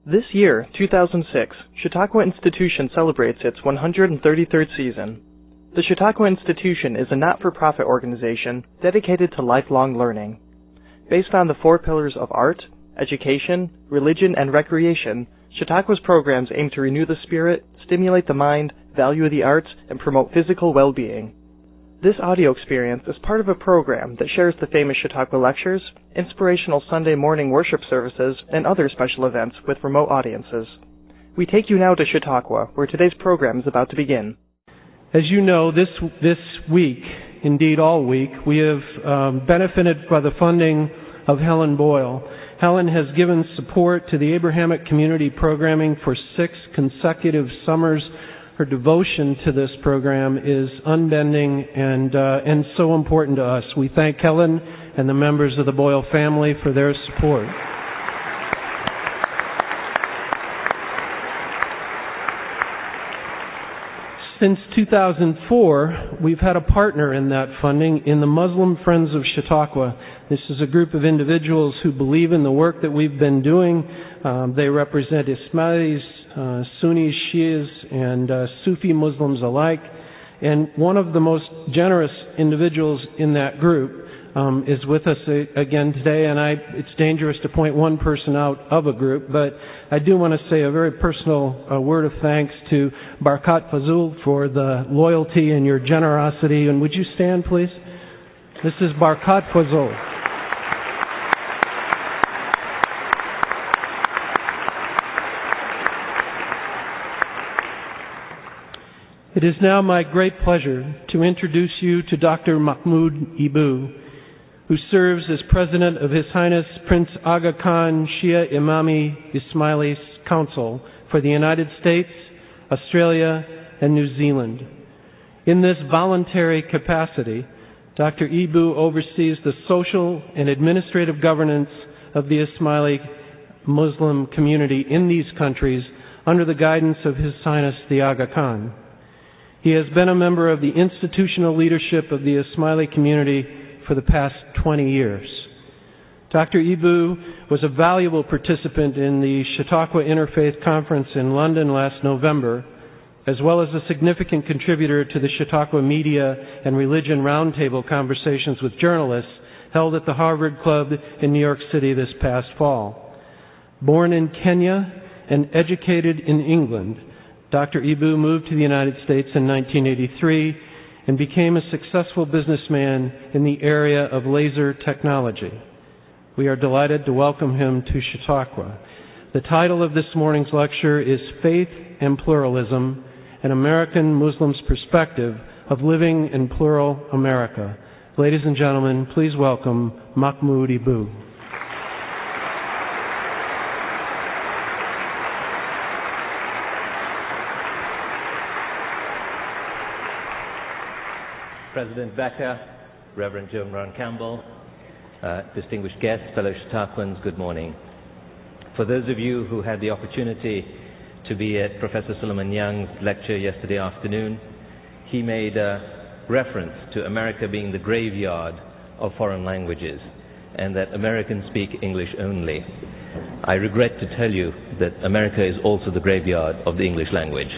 This year, 2006, Chautauqua Institution celebrates its 133rd season. The Chautauqua Institution is a not-for-profit organization dedicated to lifelong learning. Based on the 4 pillars of art, education, religion, and recreation, Chautauqua's programs aim to renew the spirit, stimulate the mind, value the arts, and promote physical well-being. This audio experience is part of a program that shares the famous Chautauqua lectures, inspirational Sunday morning worship services, and other special events with remote audiences. We take you now to Chautauqua, where today's program is about to begin. As you know, this week, indeed all week, we have benefited by the funding of Helen Boyle. Helen has given support to the Abrahamic Community Programming for 6 consecutive summers. Her devotion to this program is unbending and so important to us. We thank Helen and the members of the Boyle family for their support. Since 2004, we've had a partner in that funding in the Muslim Friends of Chautauqua. This is a group of individuals who believe in the work that we've been doing. They represent Ismailis, Sunnis, Shias, and Sufi Muslims alike. And one of the most generous individuals in that group is with us again today. And it's dangerous to point one person out of a group, but I do want to say a very personal word of thanks to Barkat Fazul for the loyalty and your generosity. And would you stand, please? This is Barkat Fazul. It is now my great pleasure to introduce you to Dr. Mahmoud Ibu, who serves as President of His Highness Prince Aga Khan Shia Imami Ismailis Council for the United States, Australia, and New Zealand. In this voluntary capacity, Dr. Ibu oversees the social and administrative governance of the Ismaili Muslim community in these countries under the guidance of His Highness the Aga Khan. He has been a member of the institutional leadership of the Ismaili community for the past 20 years. Dr. Ibu was a valuable participant in the Chautauqua Interfaith Conference in London last November, as well as a significant contributor to the Chautauqua Media and Religion Roundtable conversations with journalists held at the Harvard Club in New York City this past fall. Born in Kenya and educated in England, Dr. Ibu moved to the United States in 1983 and became a successful businessman in the area of laser technology. We are delighted to welcome him to Chautauqua. The title of this morning's lecture is Faith and Pluralism, an American Muslim's Perspective of Living in Plural America. Ladies and gentlemen, please welcome Mahmoud Ibu. President Becker, Reverend Joan Ron Campbell, distinguished guests, fellow Chautauquans, good morning. For those of you who had the opportunity to be at Professor Solomon Young's lecture yesterday afternoon, he made a reference to America being the graveyard of foreign languages and that Americans speak English only. I regret to tell you that America is also the graveyard of the English language.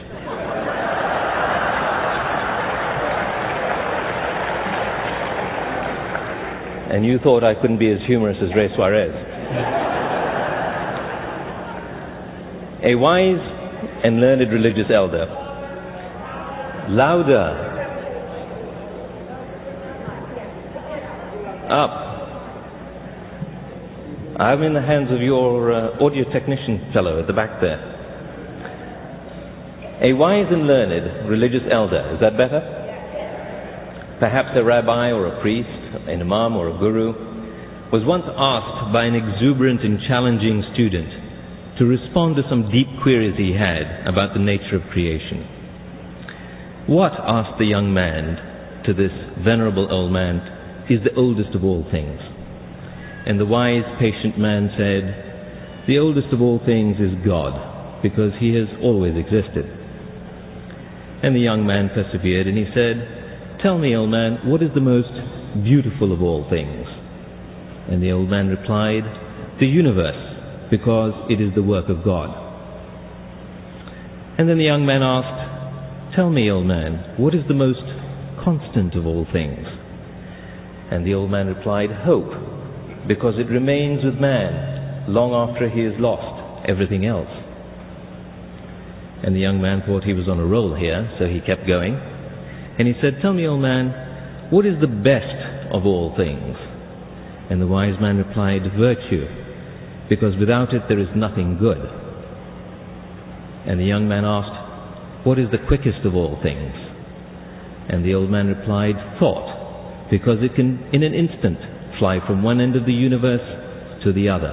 And you thought I couldn't be as humorous as Ray Suarez. A wise and learned religious elder. Louder. Up. I'm in the hands of your audio technician fellow at the back there. A wise and learned religious elder. Is that better? Perhaps a rabbi or a priest, an imam or a guru, was once asked by an exuberant and challenging student to respond to some deep queries he had about the nature of creation. What, asked the young man to this venerable old man, is the oldest of all things? And the wise, patient man said, the oldest of all things is God, because He has always existed. And the young man persevered and he said, tell me, old man, what is the most beautiful of all things? And the old man replied, the universe, because it is the work of God. And then the young man asked, "Tell me, old man, what is the most constant of all things?" And the old man replied, "Hope, because it remains with man long after he has lost everything else." And the young man thought he was on a roll here, so he kept going. And he said, "Tell me, old man, what is the best of all things?" And the wise man replied, "Virtue, because without it there is nothing good." And the young man asked, "What is the quickest of all things?" And the old man replied, "Thought, because it can in an instant fly from one end of the universe to the other."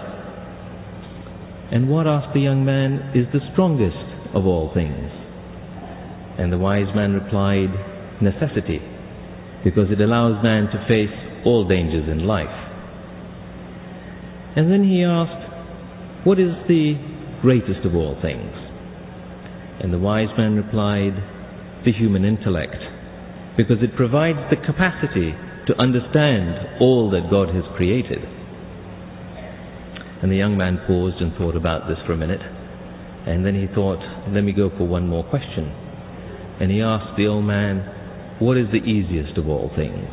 "And what," asked the young man, "is the strongest of all things?" And the wise man replied, "Necessity, because it allows man to face all dangers in life." And then he asked, "What is the greatest of all things?" And the wise man replied, "The human intellect, because it provides the capacity to understand all that God has created." And the young man paused and thought about this for a minute. And then he thought, "Let me go for one more question." And he asked the old man, "What is the easiest of all things?"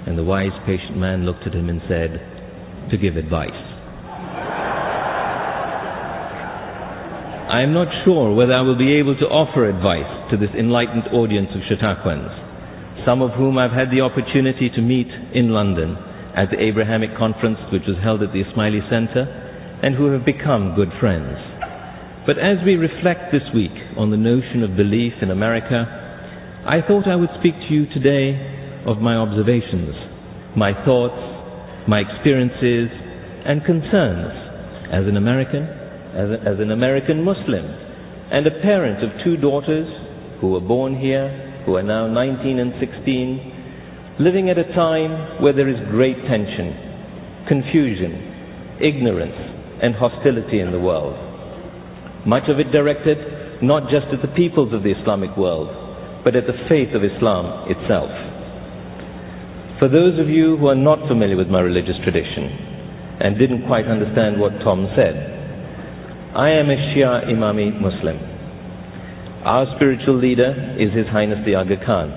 And the wise, patient man looked at him and said, "To give advice." I am not sure whether I will be able to offer advice to this enlightened audience of Chautauquans, some of whom I've had the opportunity to meet in London at the Abrahamic Conference, which was held at the Ismaili Center, and who have become good friends. But as we reflect this week on the notion of belief in America, I thought I would speak to you today of my observations, my thoughts, my experiences, and concerns as an American, as an American Muslim, and a parent of two daughters who were born here, who are now 19 and 16, living at a time where there is great tension, confusion, ignorance, and hostility in the world. Much of it directed not just at the peoples of the Islamic world, but at the faith of Islam itself. For those of you who are not familiar with my religious tradition and didn't quite understand what Tom said, I am a Shia Imami Muslim. Our spiritual leader is His Highness the Aga Khan,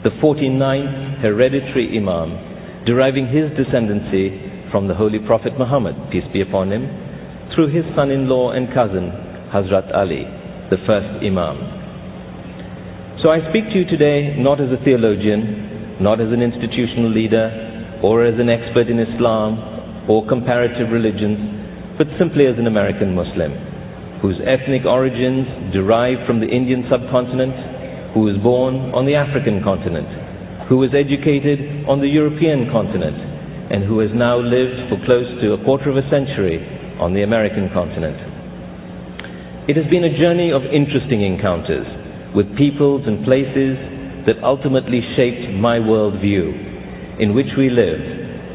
the 49th hereditary Imam, deriving his descendancy from the Holy Prophet Muhammad, peace be upon him, through his son-in-law and cousin, Hazrat Ali, the first Imam. So I speak to you today not as a theologian, not as an institutional leader, or as an expert in Islam or comparative religions, but simply as an American Muslim, whose ethnic origins derive from the Indian subcontinent, who was born on the African continent, who was educated on the European continent, and who has now lived for close to a quarter of a century on the American continent. It has been a journey of interesting encounters with peoples and places that ultimately shaped my worldview in which we live,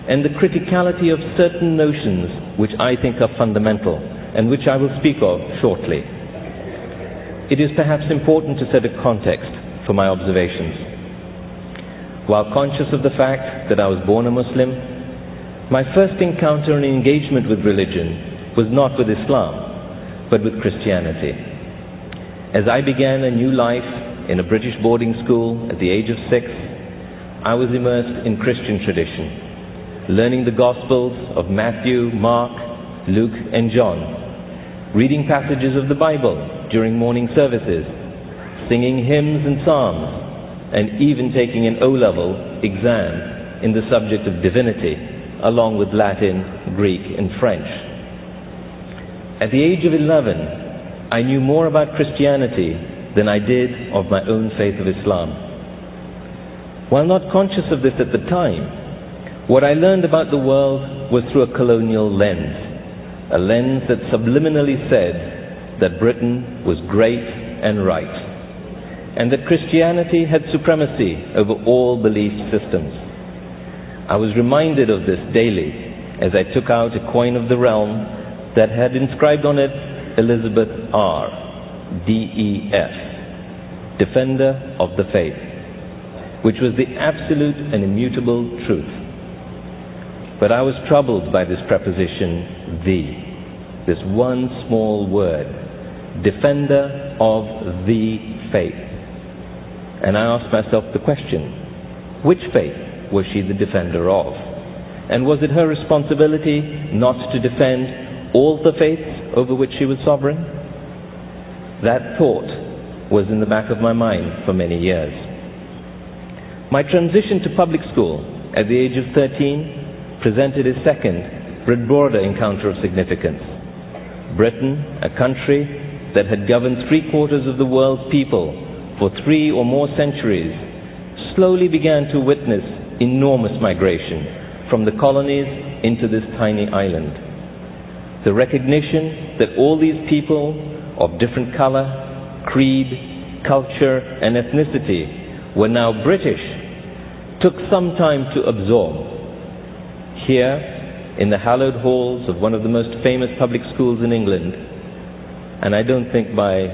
and the criticality of certain notions which I think are fundamental and which I will speak of shortly. It is perhaps important to set a context for my observations. While conscious of the fact that I was born a Muslim, my first encounter and engagement with religion was not with Islam, but with Christianity. As I began a new life in a British boarding school at the age of 6, I was immersed in Christian tradition, learning the Gospels of Matthew, Mark, Luke, and John, reading passages of the Bible during morning services, singing hymns and psalms, and even taking an O-level exam in the subject of divinity, along with Latin, Greek, and French. At the age of 11, I knew more about Christianity than I did of my own faith of Islam. While not conscious of this at the time, what I learned about the world was through a colonial lens, a lens that subliminally said that Britain was great and right, and that Christianity had supremacy over all belief systems. I was reminded of this daily as I took out a coin of the realm that had inscribed on it Elizabeth R., D.E.F., Defender of the Faith, which was the absolute and immutable truth. But I was troubled by this preposition, the. this one small word, defender of the faith. And I asked myself the question, which faith was she the defender of? And was it her responsibility not to defend all the faiths over which she was sovereign? That thought was in the back of my mind for many years. My transition to public school at the age of 13 presented a second, but broader encounter of significance. Britain, a country that had governed 3/4 of the world's people for 3 or more centuries, slowly began to witness enormous migration from the colonies into this tiny island. The recognition that all these people of different color, creed, culture, and ethnicity were now British took some time to absorb. Here, in the hallowed halls of one of the most famous public schools in England, and I don't think by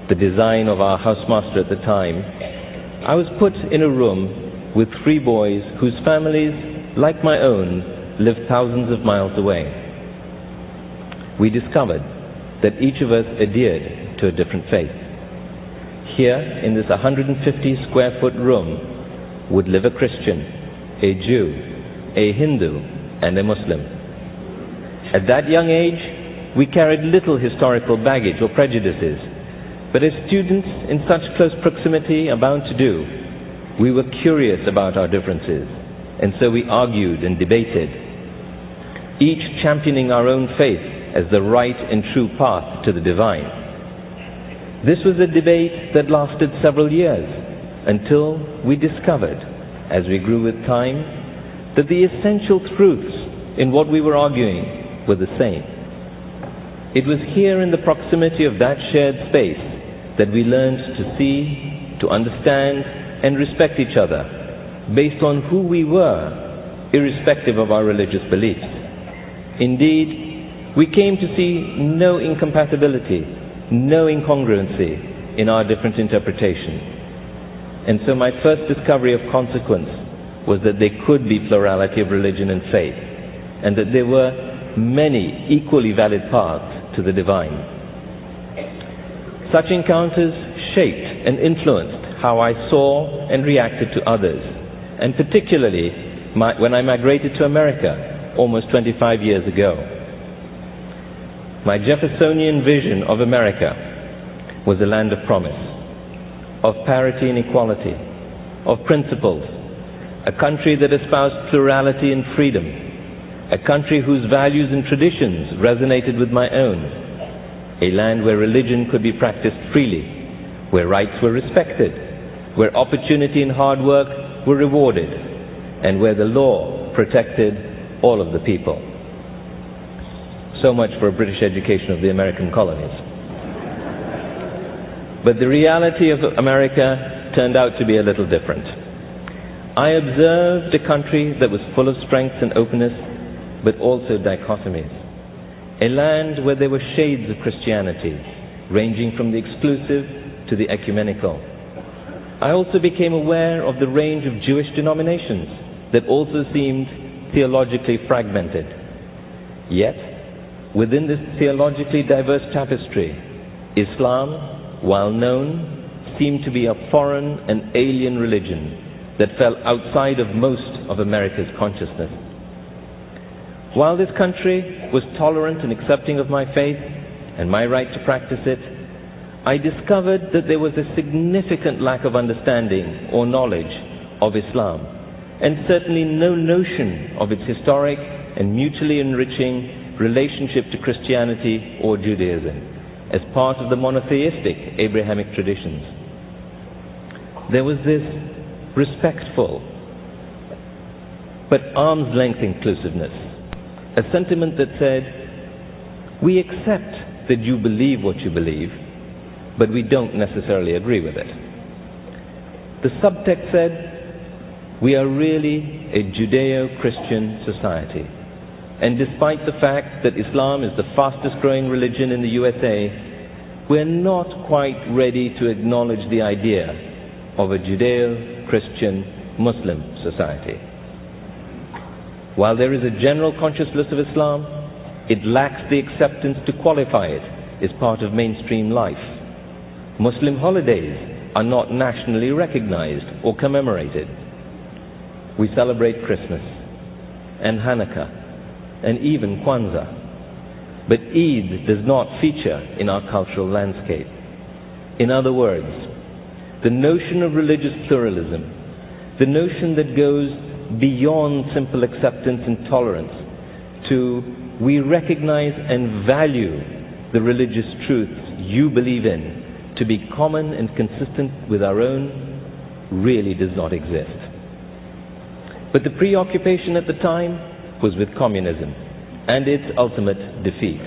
the design of our housemaster at the time, I was put in a room with 3 boys whose families, like my own, lived thousands of miles away. We discovered that each of us adhered to a different faith. Here, in this 150 square foot room, would live a Christian, a Jew, a Hindu, and a Muslim. At that young age, we carried little historical baggage or prejudices, but as students in such close proximity are bound to do, we were curious about our differences, and so we argued and debated, each championing our own faith as the right and true path to the divine. This was a debate that lasted several years, until we discovered, as we grew with time, that the essential truths in what we were arguing were the same. It was here in the proximity of that shared space that we learned to see, to understand, and respect each other, based on who we were, irrespective of our religious beliefs. Indeed, we came to see no incompatibility, no incongruency in our different interpretations. And so my first discovery of consequence was that there could be plurality of religion and faith, and that there were many equally valid paths to the divine. Such encounters shaped and influenced how I saw and reacted to others, and particularly when I migrated to America almost 25 years ago. My Jeffersonian vision of America was a land of promise, of parity and equality, of principles, a country that espoused plurality and freedom, a country whose values and traditions resonated with my own, a land where religion could be practiced freely, where rights were respected, where opportunity and hard work were rewarded, and where the law protected all of the people. So much for a British education of the American colonies. But the reality of America turned out to be a little different. I observed a country that was full of strength and openness, but also dichotomies. A land where there were shades of Christianity, ranging from the exclusive to the ecumenical. I also became aware of the range of Jewish denominations that also seemed theologically fragmented. Yet, within this theologically diverse tapestry, Islam, while known, seemed to be a foreign and alien religion that fell outside of most of America's consciousness. While this country was tolerant and accepting of my faith and my right to practice it, I discovered that there was a significant lack of understanding or knowledge of Islam, and certainly no notion of its historic and mutually enriching relationship to Christianity or Judaism as part of the monotheistic Abrahamic traditions. There was this respectful but arm's length inclusiveness, a sentiment that said, we accept that you believe what you believe, but we don't necessarily agree with it. The subtext said, we are really a Judeo-Christian society, and despite the fact that Islam is the fastest growing religion in the USA, we're not quite ready to acknowledge the idea of a Judeo-Christian Muslim society. While there is a general consciousness of Islam, It lacks the acceptance to qualify it as part of mainstream life. Muslim holidays are not nationally recognized or commemorated. We celebrate Christmas and Hanukkah and even Kwanzaa. But Eid does not feature in our cultural landscape. In other words, the notion of religious pluralism, the notion that goes beyond simple acceptance and tolerance to we recognize and value the religious truths you believe in to be common and consistent with our own, really does not exist. But the preoccupation at the time was with communism and its ultimate defeat.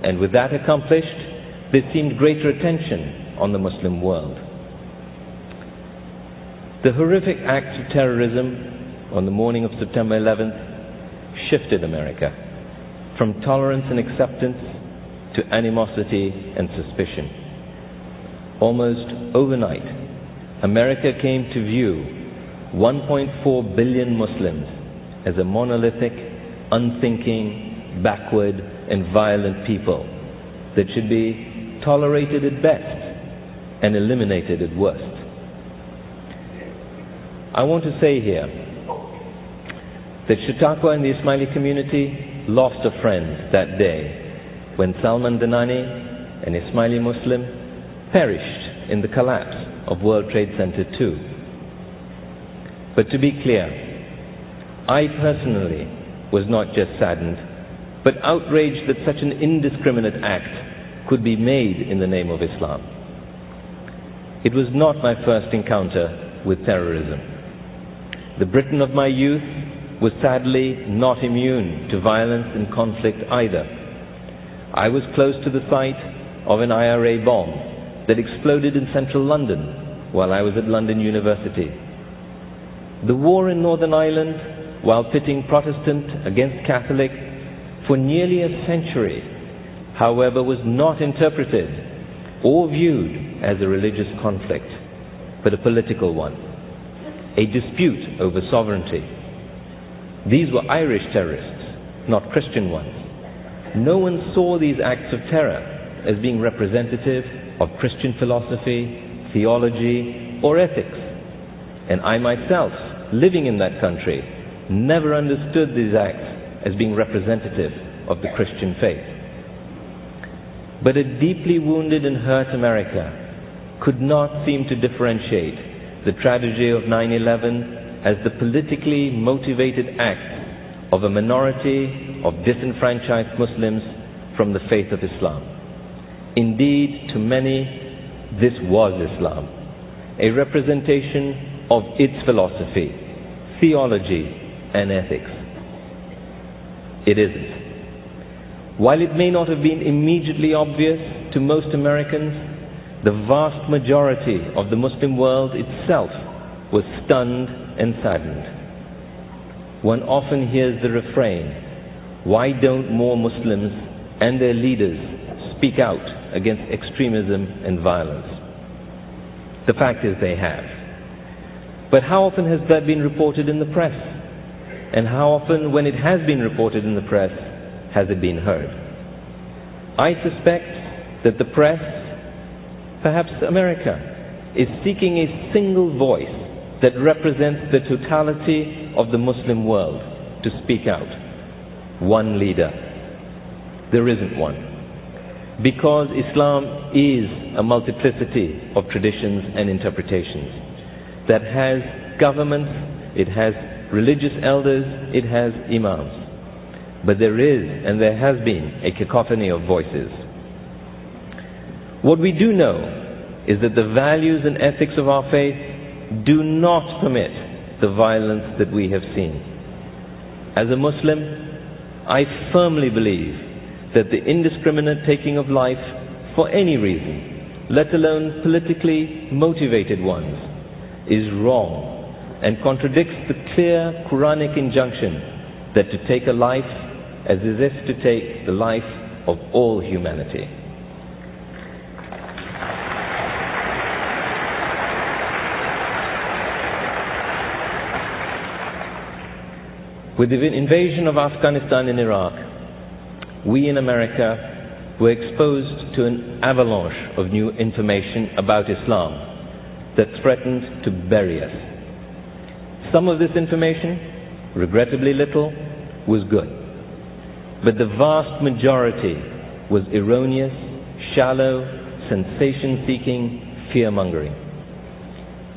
And with that accomplished, there seemed greater attention on the Muslim world. The horrific acts of terrorism on the morning of September 11th shifted America from tolerance and acceptance to animosity and suspicion. Almost overnight, America came to view 1.4 billion Muslims as a monolithic, unthinking, backward, and violent people that should be tolerated at best and eliminated at worst. I want to say here that Chautauqua and the Ismaili community lost a friend that day when Salman Danani, an Ismaili Muslim, perished in the collapse of World Trade Center 2. But to be clear, I personally was not just saddened, but outraged that such an indiscriminate act could be made in the name of Islam. It was not my first encounter with terrorism. The Britain of my youth was sadly not immune to violence and conflict either. I was close to the site of an IRA bomb that exploded in central London while I was at London University. The war in Northern Ireland, while pitting Protestant against Catholic for nearly a century, however, was not interpreted or viewed as a religious conflict, but a political one, a dispute over sovereignty. These were Irish terrorists, not Christian ones. No one saw these acts of terror as being representative of Christian philosophy, theology, or ethics. And I myself, living in that country, never understood these acts as being representative of the Christian faith. But a deeply wounded and hurt America could not seem to differentiate the tragedy of 9/11 as the politically motivated act of a minority of disenfranchised Muslims from the faith of Islam. Indeed, to many, this was Islam, a representation of its philosophy, theology, and ethics. It isn't. While it may not have been immediately obvious to most Americans, the vast majority of the Muslim world itself was stunned and saddened. One often hears the refrain, "Why don't more Muslims and their leaders speak out against extremism and violence?" The fact is they have. But how often has that been reported in the press? And how often, when it has been reported in the press, has it been heard? I suspect that the press, perhaps America, is seeking a single voice that represents the totality of the Muslim world to speak out. One leader. There isn't one. Because Islam is a multiplicity of traditions and interpretations that has governments, it has religious elders, it has imams. But there is, and there has been, a cacophony of voices. What we do know is that the values and ethics of our faith do not permit the violence that we have seen. As a Muslim, I firmly believe that the indiscriminate taking of life for any reason, let alone politically motivated ones, is wrong and contradicts the clear Quranic injunction that to take a life as if to take the life of all humanity. With the invasion of Afghanistan and Iraq, we in America were exposed to an avalanche of new information about Islam that threatened to bury us. Some of this information, regrettably little, was good. But the vast majority was erroneous, shallow, sensation-seeking, fear-mongering.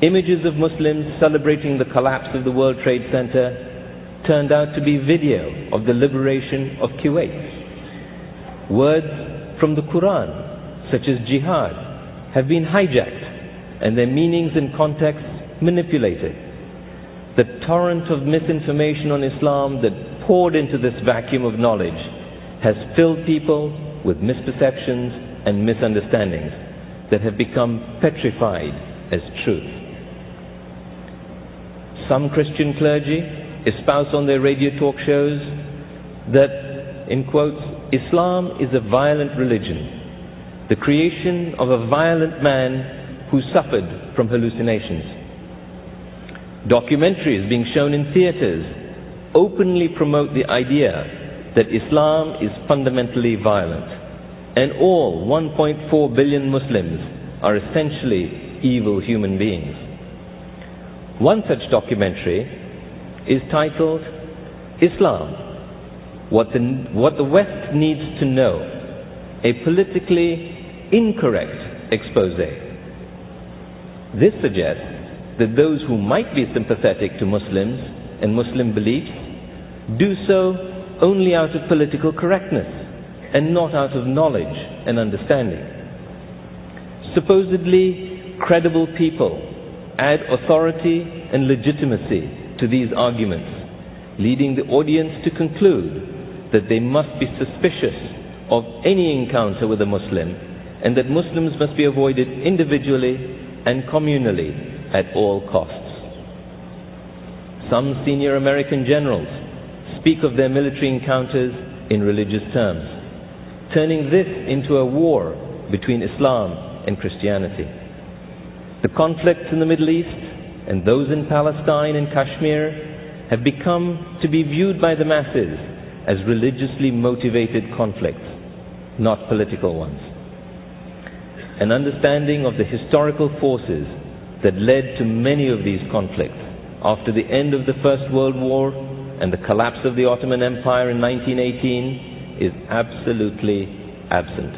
Images of Muslims celebrating the collapse of the World Trade Center turned out to be video of the liberation of Kuwait. Words from the Quran, such as jihad, have been hijacked and their meanings and contexts manipulated. The torrent of misinformation on Islam that poured into this vacuum of knowledge has filled people with misperceptions and misunderstandings that have become petrified as truth. Some Christian clergy espouse on their radio talk shows that, in quotes, Islam is a violent religion, the creation of a violent man who suffered from hallucinations. Documentaries being shown in theaters openly promote the idea that Islam is fundamentally violent, and all 1.4 billion Muslims are essentially evil human beings. One such documentary is titled Islam, What the West Needs to Know, a politically incorrect expose. This suggests that those who might be sympathetic to Muslims and Muslim beliefs do so only out of political correctness and not out of knowledge and understanding. Supposedly credible people add authority and legitimacy to these arguments, leading the audience to conclude that they must be suspicious of any encounter with a Muslim and that Muslims must be avoided individually and communally at all costs. Some senior American generals speak of their military encounters in religious terms, turning this into a war between Islam and Christianity. The conflicts in the Middle East and those in Palestine and Kashmir have become to be viewed by the masses as religiously motivated conflicts, not political ones. An understanding of the historical forces that led to many of these conflicts after the end of the First World War and the collapse of the Ottoman Empire in 1918 is absolutely absent.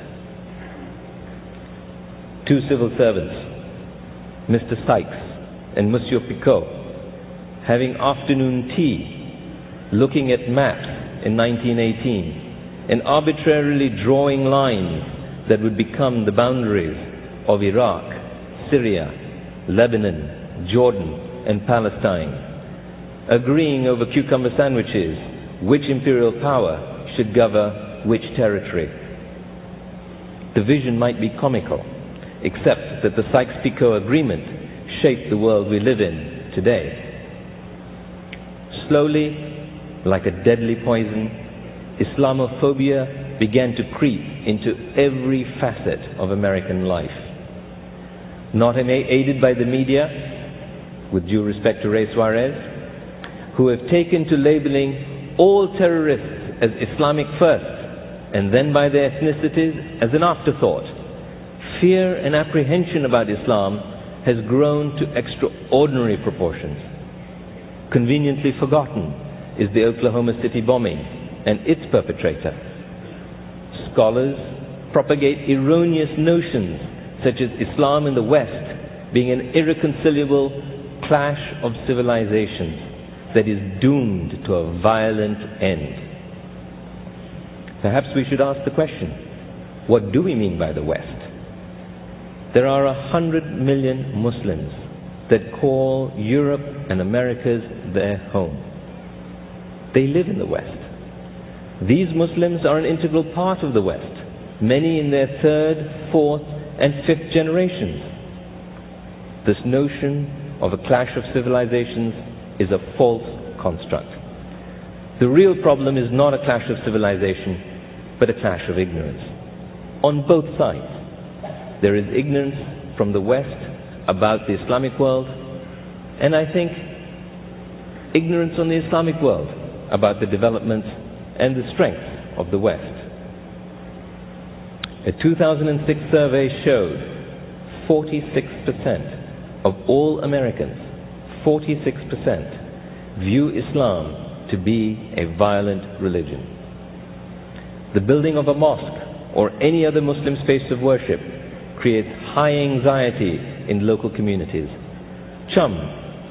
Two civil servants, Mr. Sykes and Monsieur Picot, having afternoon tea, looking at maps in 1918 and arbitrarily drawing lines that would become the boundaries of Iraq, Syria, Lebanon, Jordan and Palestine, agreeing over cucumber sandwiches which imperial power should govern which territory. The vision might be comical, except that the Sykes-Picot agreement shaped the world we live in today. Slowly, like a deadly poison, Islamophobia began to creep into every facet of American life. Not aided by the media, with due respect to Ray Suarez, who have taken to labeling all terrorists as Islamic first and then by their ethnicities as an afterthought. Fear and apprehension about Islam has grown to extraordinary proportions. Conveniently forgotten is the Oklahoma City bombing and its perpetrator. Scholars propagate erroneous notions such as Islam in the West being an irreconcilable clash of civilizations that is doomed to a violent end. Perhaps we should ask the question, what do we mean by the West? There are 100 million Muslims that call Europe and Americas their home. They live in the West. These Muslims are an integral part of the West, many in their third, fourth, and fifth generations. This notion of a clash of civilizations is a false construct. The real problem is not a clash of civilization, but a clash of ignorance. On both sides, there is ignorance from the West about the Islamic world, and I think ignorance on the Islamic world about the developments and the strength of the West. A 2006 survey showed 46% of all Americans, 46%, view Islam to be a violent religion. The building of a mosque or any other Muslim space of worship creates high anxiety in local communities. Chum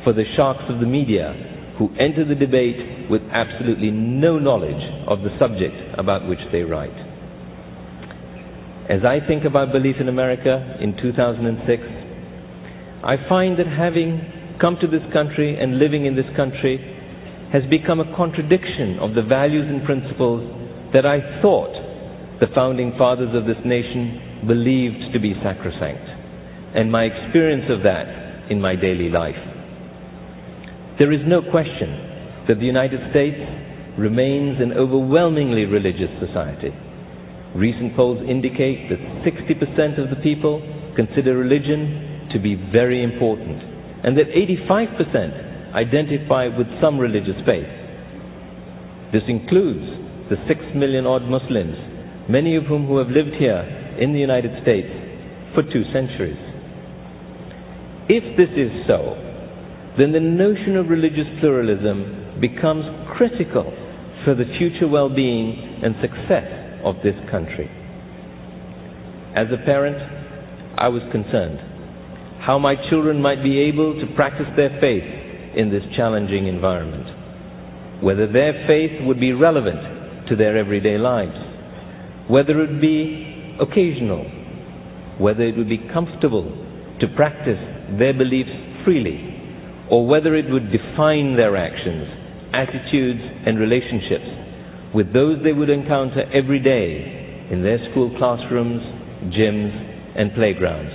for the sharks of the media who enter the debate with absolutely no knowledge of the subject about which they write. As I think about belief in America in 2006, I find that having come to this country and living in this country has become a contradiction of the values and principles that I thought the founding fathers of this nation believed to be sacrosanct, and my experience of that in my daily life. There is no question that the United States remains an overwhelmingly religious society. Recent polls indicate that 60% of the people consider religion to be very important, and that 85% identify with some religious faith. This includes the 6 million odd Muslims, many of whom who have lived here in the United States for 2 centuries. If this is so, then the notion of religious pluralism becomes critical for the future well-being and success of this country. As a parent, I was concerned how my children might be able to practice their faith in this challenging environment, whether their faith would be relevant to their everyday lives, whether it would be occasional, whether it would be comfortable to practice their beliefs freely, or whether it would define their actions, attitudes, and relationships with those they would encounter every day in their school classrooms, gyms, and playgrounds.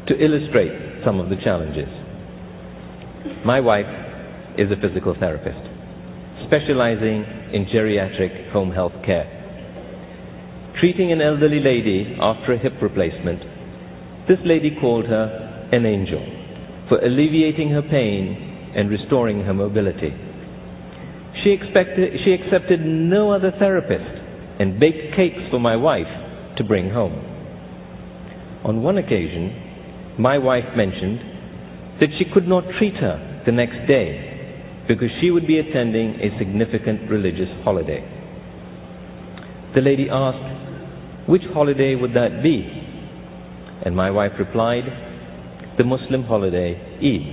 To illustrate some of the challenges, my wife is a physical therapist, specializing in geriatric home health care. Treating an elderly lady after a hip replacement, this lady called her an angel for alleviating her pain and restoring her mobility. She accepted no other therapist and baked cakes for my wife to bring home. On one occasion, my wife mentioned that she could not treat her the next day because she would be attending a significant religious holiday. The lady asked, "Which holiday would that be?" And my wife replied, "The Muslim holiday, Eid."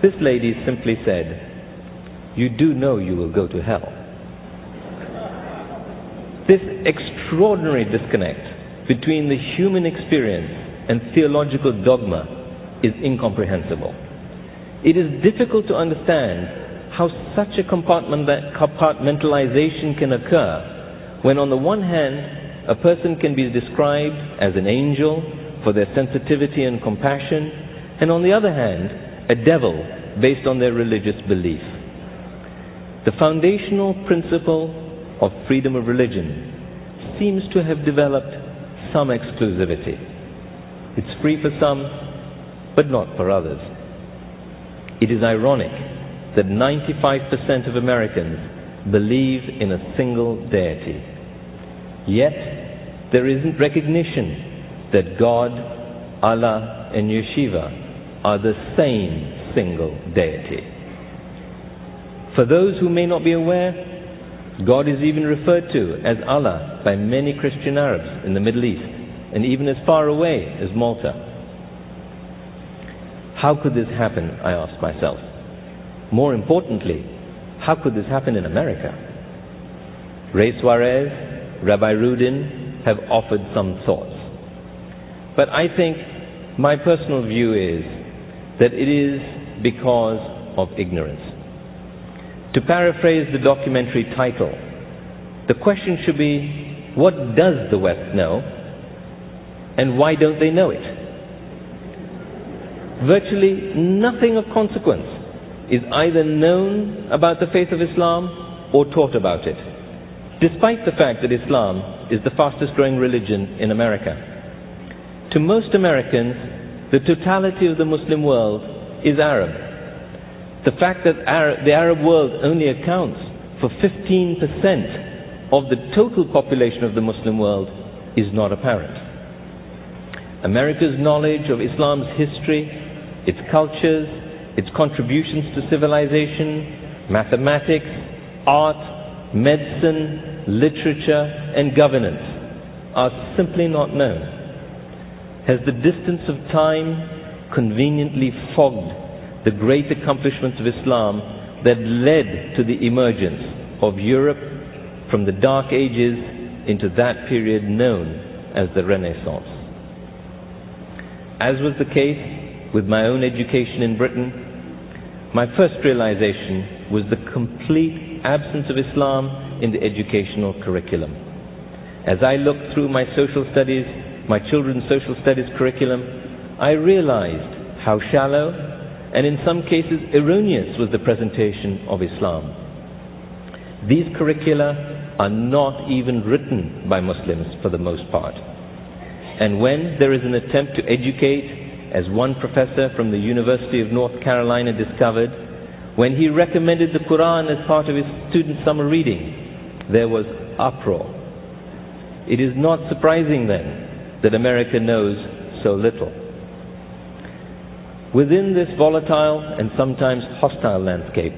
This lady simply said, "You do know you will go to hell." This extraordinary disconnect between the human experience and theological dogma is incomprehensible. It is difficult to understand how such a compartmentalization can occur when on the one hand a person can be described as an angel for their sensitivity and compassion, and on the other hand a devil based on their religious belief. The foundational principle of freedom of religion seems to have developed some exclusivity. It's free for some, but not for others. It is ironic that 95% of Americans believe in a single deity. Yet, there isn't recognition that God, Allah, and Yeshua are the same single deity. For those who may not be aware, God is even referred to as Allah by many Christian Arabs in the Middle East, and even as far away as Malta. How could this happen, I ask myself? More importantly, how could this happen in America? Ray Suarez, Rabbi Rudin have offered some thoughts. But I think my personal view is that it is because of ignorance. To paraphrase the documentary title, the question should be, what does the West know, and why don't they know it? Virtually nothing of consequence is either known about the faith of Islam or taught about it, despite the fact that Islam is the fastest growing religion in America. To most Americans, the totality of the Muslim world is Arab. The fact that the Arab world only accounts for 15% of the total population of the Muslim world is not apparent. America's knowledge of Islam's history, its cultures, its contributions to civilization, mathematics, art, medicine, literature, and governance are simply not known. Has the distance of time conveniently fogged the great accomplishments of Islam that led to the emergence of Europe from the Dark Ages into that period known as the Renaissance? As was the case with my own education in Britain, my first realization was the complete absence of Islam in the educational curriculum. As I looked through my children's social studies curriculum, I realized how shallow and in some cases erroneous was the presentation of Islam. These curricula are not even written by Muslims for the most part. And when there is an attempt to educate, as one professor from the University of North Carolina discovered, when he recommended the Quran as part of his student summer reading, there was uproar. It is not surprising then that America knows so little. Within this volatile and sometimes hostile landscape,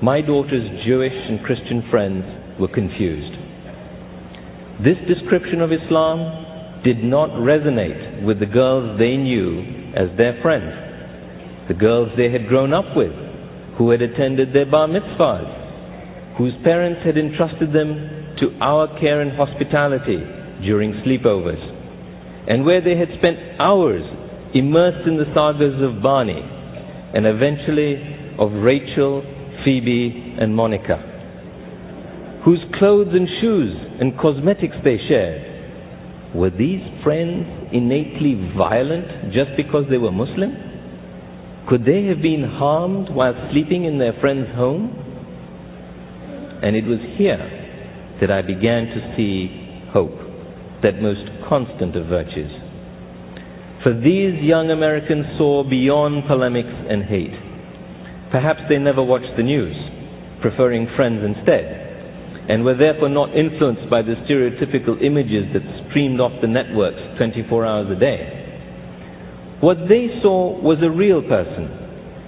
my daughter's Jewish and Christian friends were confused. This description of Islam did not resonate with the girls they knew as their friends, the girls they had grown up with, who had attended their bar mitzvahs, whose parents had entrusted them to our care and hospitality during sleepovers, and where they had spent hours immersed in the sagas of Barney and eventually of Rachel, Phoebe, and Monica, whose clothes and shoes and cosmetics they shared. Were these friends innately violent just because they were Muslim? Could they have been harmed while sleeping in their friend's home? And it was here that I began to see hope, that most constant of virtues. For these young Americans saw beyond polemics and hate. Perhaps they never watched the news, preferring friends instead, and were therefore not influenced by the stereotypical images that streamed off the networks 24 hours a day. What they saw was a real person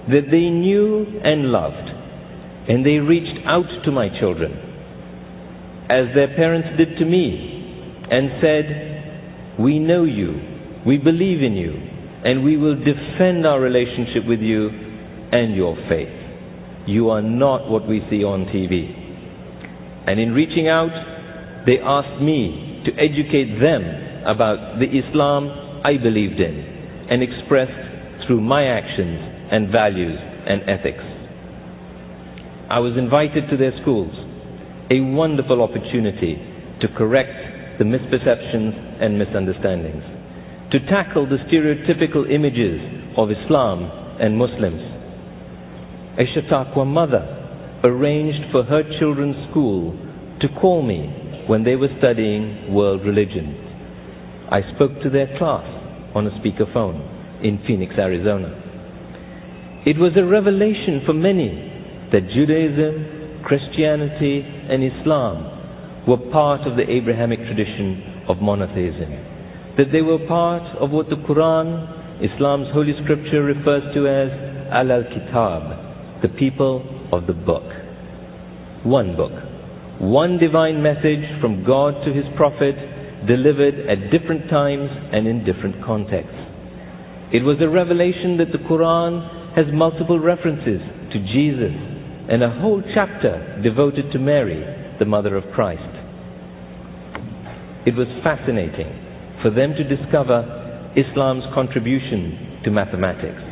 that they knew and loved, and they reached out to my children, as their parents did to me, and said, "We know you, we believe in you, and we will defend our relationship with you and your faith. You are not what we see on TV." And in reaching out, they asked me to educate them about the Islam I believed in and expressed through my actions and values and ethics. I was invited to their schools, a wonderful opportunity to correct the misperceptions and misunderstandings, to tackle the stereotypical images of Islam and Muslims. A Chautauqua mother arranged for her children's school to call me when they were studying world religion. I spoke to their class on a speakerphone in Phoenix, Arizona. It was a revelation for many that Judaism, Christianity, and Islam were part of the Abrahamic tradition of monotheism, that they were part of what the Quran, Islam's holy scripture, refers to as al-Kitab, the people of the book. One book, one divine message from God to His Prophet, delivered at different times and in different contexts. It was a revelation that the Quran has multiple references to Jesus and a whole chapter devoted to Mary, the mother of Christ. It was fascinating for them to discover Islam's contribution to mathematics,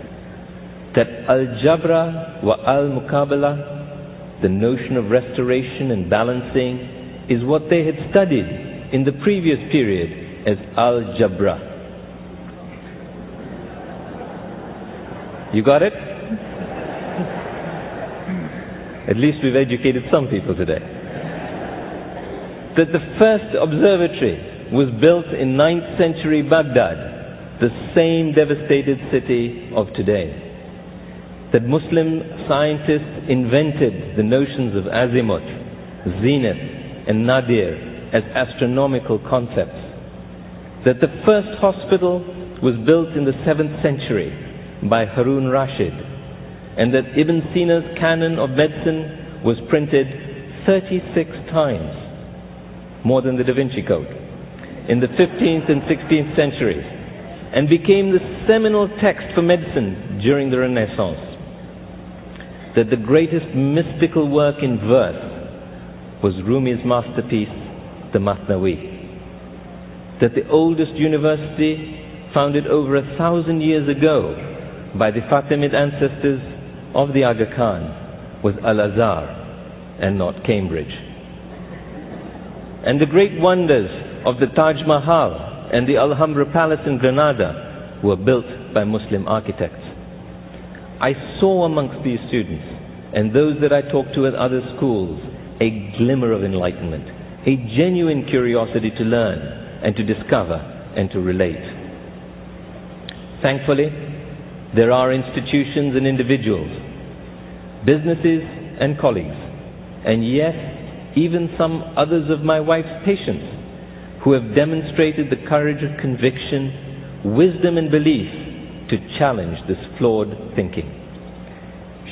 that al-Jabra wa al-Muqabala, the notion of restoration and balancing, is what they had studied in the previous period as al-Jabra. You got it? At least we've educated some people today. That the first observatory was built in 9th century Baghdad, the same devastated city of today. That Muslim scientists invented the notions of azimuth, zenith, and nadir as astronomical concepts, that the first hospital was built in the 7th century by Harun Rashid, and that Ibn Sina's canon of medicine was printed 36 times, more than the Da Vinci Code, in the 15th and 16th centuries, and became the seminal text for medicine during the Renaissance. That the greatest mystical work in verse was Rumi's masterpiece, the Masnawi. That the oldest university, founded over 1,000 years ago by the Fatimid ancestors of the Aga Khan, was Al-Azhar and not Cambridge. And the great wonders of the Taj Mahal and the Alhambra Palace in Granada were built by Muslim architects. I saw amongst these students and those that I talked to at other schools a glimmer of enlightenment, a genuine curiosity to learn and to discover and to relate. Thankfully, there are institutions and individuals, businesses and colleagues, and yes, even some others of my wife's patients, who have demonstrated the courage of conviction, wisdom and belief to challenge this flawed thinking.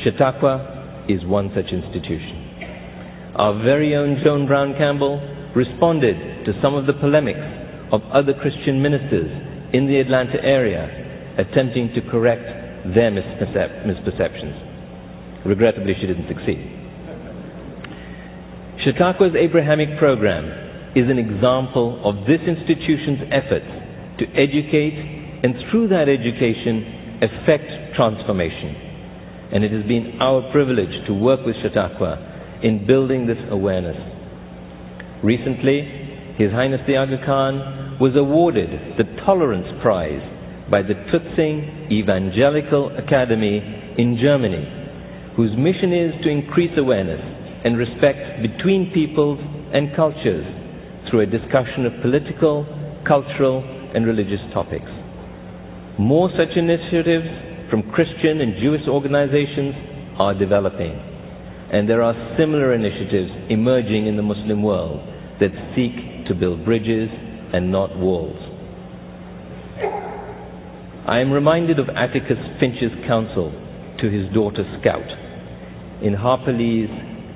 Chautauqua is one such institution. Our very own Joan Brown Campbell responded to some of the polemics of other Christian ministers in the Atlanta area, attempting to correct their misperceptions. Regrettably, she didn't succeed. Chautauqua's Abrahamic program is an example of this institution's efforts to educate and through that education effect transformation. And it has been our privilege to work with Chautauqua in building this awareness. Recently, His Highness the Aga Khan was awarded the Tolerance Prize by the Tutzing Evangelical Academy in Germany, whose mission is to increase awareness and respect between peoples and cultures through a discussion of political, cultural, and religious topics. More such initiatives from Christian and Jewish organizations are developing, and there are similar initiatives emerging in the Muslim world that seek to build bridges and not walls. I am reminded of Atticus Finch's counsel to his daughter Scout in Harper Lee's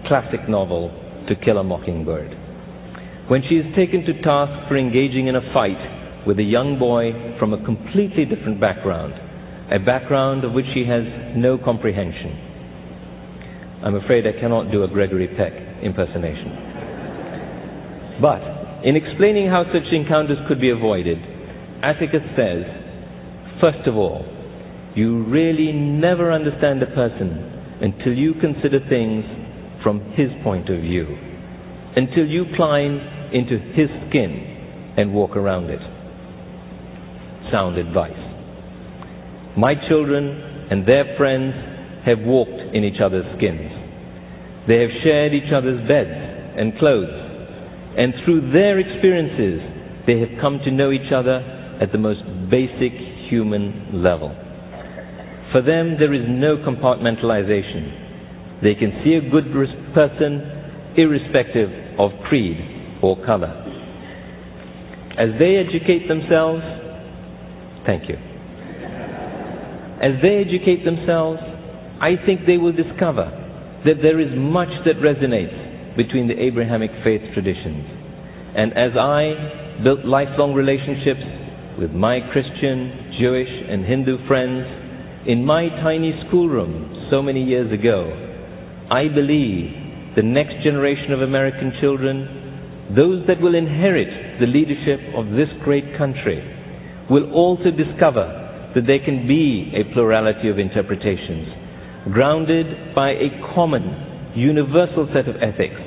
classic novel To Kill a Mockingbird, when she is taken to task for engaging in a fight with a young boy from a completely different background, a background of which she has no comprehension. I'm afraid I cannot do a Gregory Peck impersonation. But in explaining how such encounters could be avoided, Atticus says, first of all, you really never understand a person until you consider things from his point of view, until you climb into his skin and walk around it. Sound advice. My children and their friends have walked in each other's skins. They have shared each other's beds and clothes, and through their experiences they have come to know each other at the most basic human level. For them there is no compartmentalization. They can see a good person irrespective of creed or color. As they educate themselves, thank you. As they educate themselves, I think they will discover that there is much that resonates between the Abrahamic faith traditions. And as I built lifelong relationships with my Christian, Jewish, and Hindu friends in my tiny schoolroom so many years ago, I believe the next generation of American children, those that will inherit the leadership of this great country, will also discover that there can be a plurality of interpretations, grounded by a common, universal set of ethics,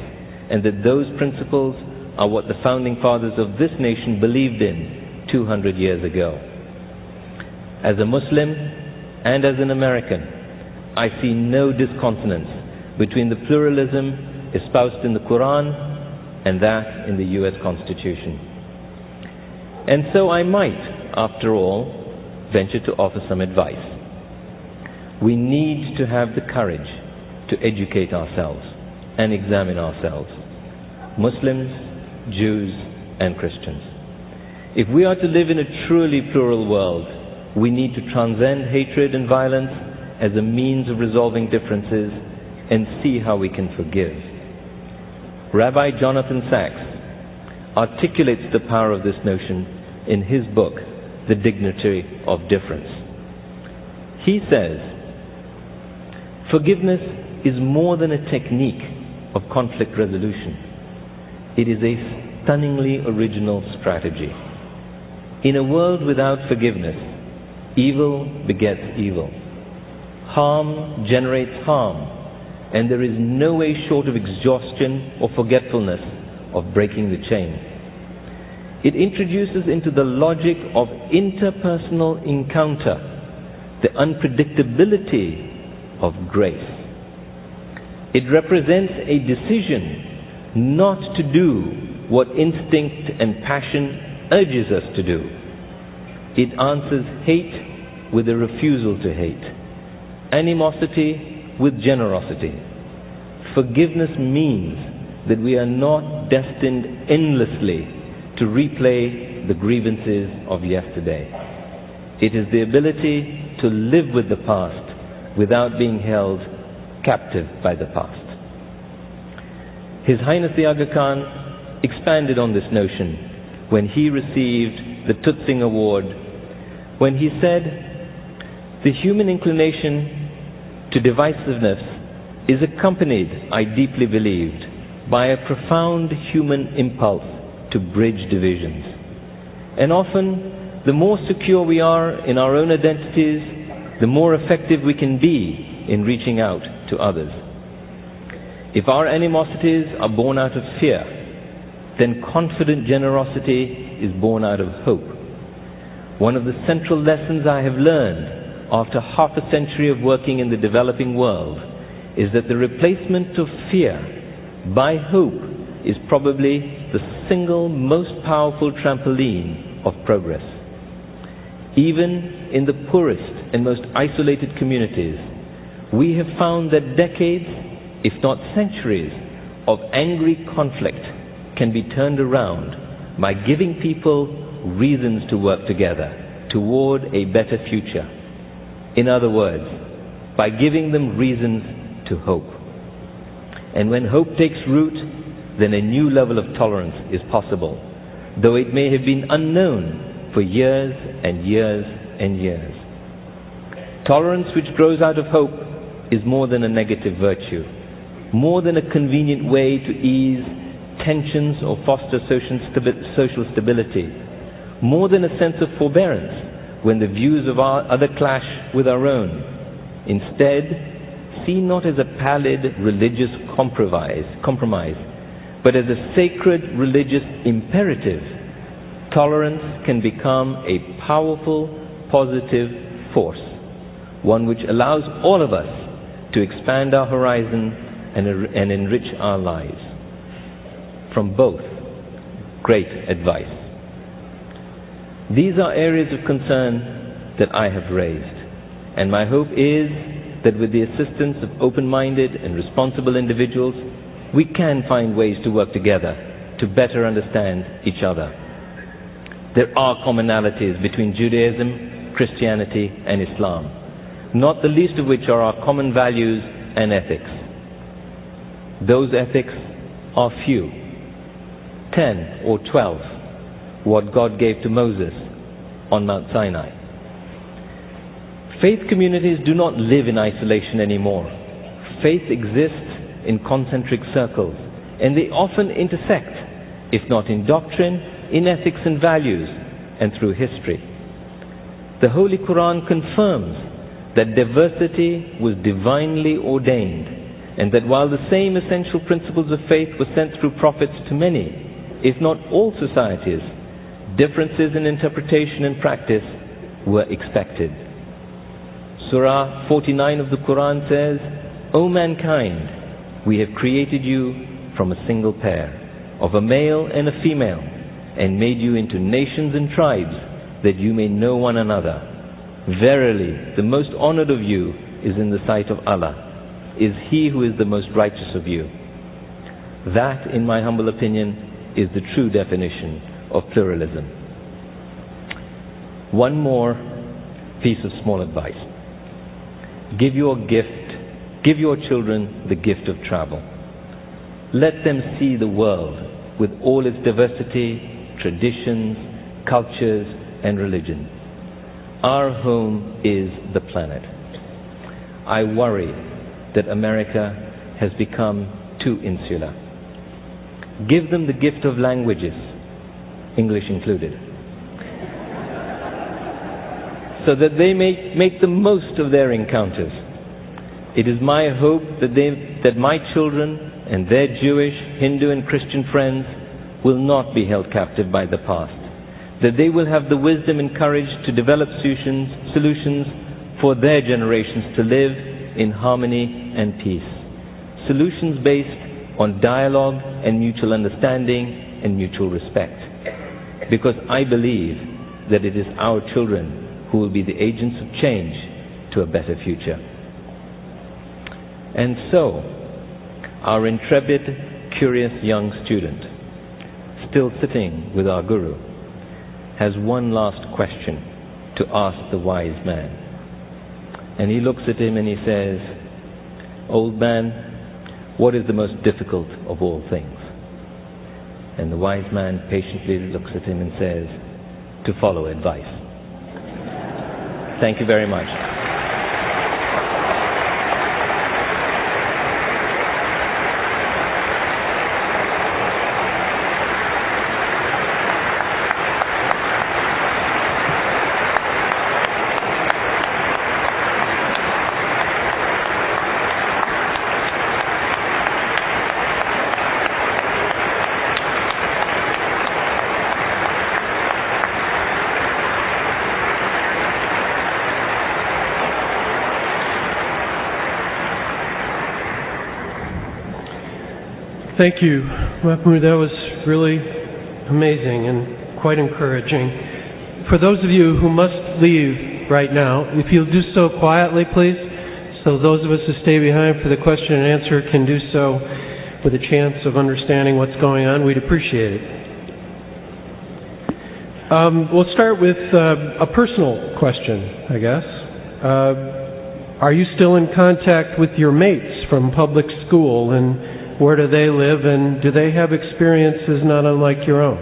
and that those principles are what the founding fathers of this nation believed in 200 years ago. As a Muslim and as an American, I see no disconsonance between the pluralism espoused in the Quran and that in the US Constitution. And so I might, after all, venture to offer some advice. We need to have the courage to educate ourselves and examine ourselves. Muslims, Jews, and Christians. If we are to live in a truly plural world, we need to transcend hatred and violence as a means of resolving differences and see how we can forgive. Rabbi Jonathan Sacks articulates the power of this notion in his book, The Dignity of Difference. He says, forgiveness is more than a technique of conflict resolution. It is a stunningly original strategy. In a world without forgiveness, evil begets evil. Harm generates harm, and there is no way short of exhaustion or forgetfulness of breaking the chain. It introduces into the logic of interpersonal encounter the unpredictability of grace. It represents a decision not to do what instinct and passion urges us to do. It answers hate with a refusal to hate, animosity with generosity. Forgiveness means that we are not destined endlessly to replay the grievances of yesterday. It is the ability to live with the past without being held captive by the past. His Highness the Aga Khan expanded on this notion when he received the Tutsing Award, when he said, "The human inclination to divisiveness is accompanied, I deeply believed, by a profound human impulse to bridge divisions. And often, the more secure we are in our own identities, the more effective we can be in reaching out to others. If our animosities are born out of fear, then confident generosity is born out of hope. One of the central lessons I have learned after half a century of working in the developing world is that the replacement of fear by hope is probably the single most powerful trampoline of progress. Even in the poorest and most isolated communities, we have found that decades, if not centuries, of angry conflict can be turned around by giving people reasons to work together toward a better future. In other words, by giving them reasons to hope. And when hope takes root, then a new level of tolerance is possible, though it may have been unknown for years and years and years. Tolerance which grows out of hope is more than a negative virtue, more than a convenient way to ease tensions or foster social stability, more than a sense of forbearance when the views of our other clash with our own. Instead, see not as a pallid religious compromise, but as a sacred religious imperative. Tolerance can become a powerful, positive force, one which allows all of us to expand our horizon and enrich our lives. From both, great advice. These are areas of concern that I have raised, and my hope is that with the assistance of open-minded and responsible individuals, we can find ways to work together to better understand each other. There are commonalities between Judaism, Christianity, and Islam, not the least of which are our common values and ethics. Those ethics are few, 10 or 12, what God gave to Moses on Mount Sinai. Faith communities do not live in isolation anymore. Faith exists in concentric circles, and they often intersect, if not in doctrine, in ethics and values, and through history. The Holy Quran confirms that diversity was divinely ordained, and that while the same essential principles of faith were sent through prophets to many, if not all societies, differences in interpretation and practice were expected. Surah 49 of the Quran says, "O mankind, we have created you from a single pair, of a male and a female, and made you into nations and tribes, that you may know one another. Verily, the most honored of you is in the sight of Allah, is He who is the most righteous of you." That, in my humble opinion, is the true definition of pluralism. One more piece of small advice. Give your children the gift of travel. Let them see the world with all its diversity, traditions, cultures, and religions. Our home is the planet. I worry that America has become too insular. Give them the gift of languages, English included, so that they may make the most of their encounters. It is my hope that my children and their Jewish, Hindu, and Christian friends will not be held captive by the past, that they will have the wisdom and courage to develop solutions for their generations to live in harmony and peace. Solutions based on dialogue and mutual understanding and mutual respect. Because I believe that it is our children who will be the agents of change to a better future. And so, our intrepid, curious young student, still sitting with our Guru, has one last question to ask the wise man. And he looks at him and he says, "Old man, what is the most difficult of all things?" And the wise man patiently looks at him and says, "To follow advice." Thank you very much. Thank you, Mahmoud. That was really amazing and quite encouraging. For those of you who must leave right now, if you'll do so quietly, please, so those of us who stay behind for the question and answer can do so with a chance of understanding what's going on, we'd appreciate it. We'll start with a personal question, I guess. Are you still in contact with your mates from public school, and where do they live, and do they have experiences not unlike your own?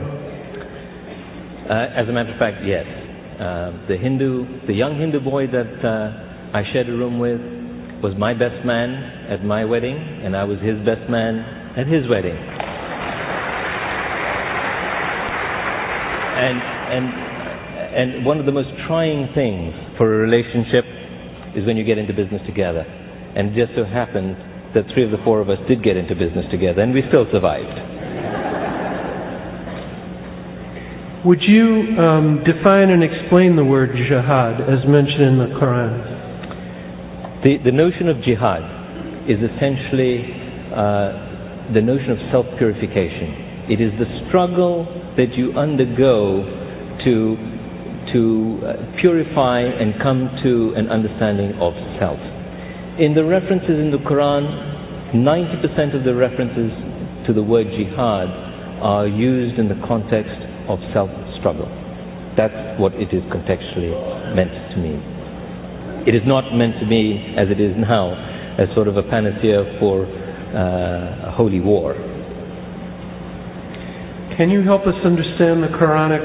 As a matter of fact, yes. The young Hindu boy that I shared a room with was my best man at my wedding, and I was his best man at his wedding. And one of the most trying things for a relationship is when you get into business together. And it just so happened that 3 of the 4 of us did get into business together, and we still survived. Would you define and explain the word jihad as mentioned in the Quran? The notion of jihad is essentially the notion of self-purification. It is the struggle that you undergo to purify and come to an understanding of self. In the references in the Quran, 90% of the references to the word jihad are used in the context of self-struggle. That's what it is contextually meant to mean. It is not meant to be, as it is now, as sort of a panacea for a holy war. Can you help us understand the Quranic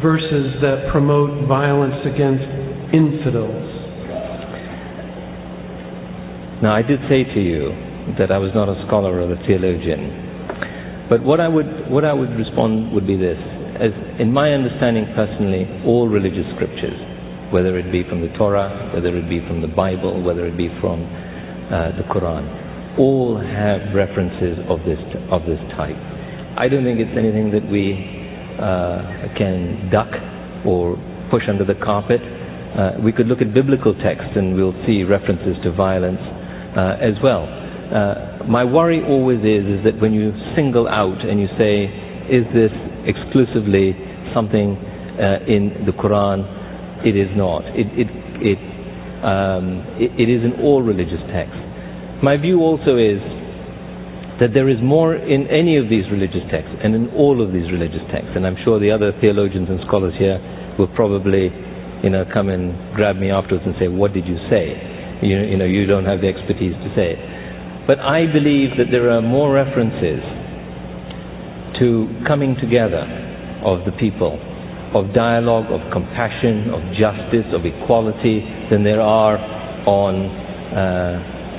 verses that promote violence against infidels? Now, I did say to you that I was not a scholar or a theologian, but what I would respond would be this: as in my understanding personally, all religious scriptures, whether it be from the Torah, whether it be from the Bible, whether it be from the Quran, all have references of this type. I don't think it's anything that we can duck or push under the carpet. We could look at biblical texts and we'll see references to violence as well. My worry always is that when you single out and you say, is this exclusively something in the Quran? It is not. It is in all religious texts. My view also is that there is more in any of these religious texts and in all of these religious texts. And I'm sure the other theologians and scholars here will probably, come and grab me afterwards and say, what did you say? You don't have the expertise to say it. But I believe that there are more references to coming together of the people, of dialogue, of compassion, of justice, of equality, than there are on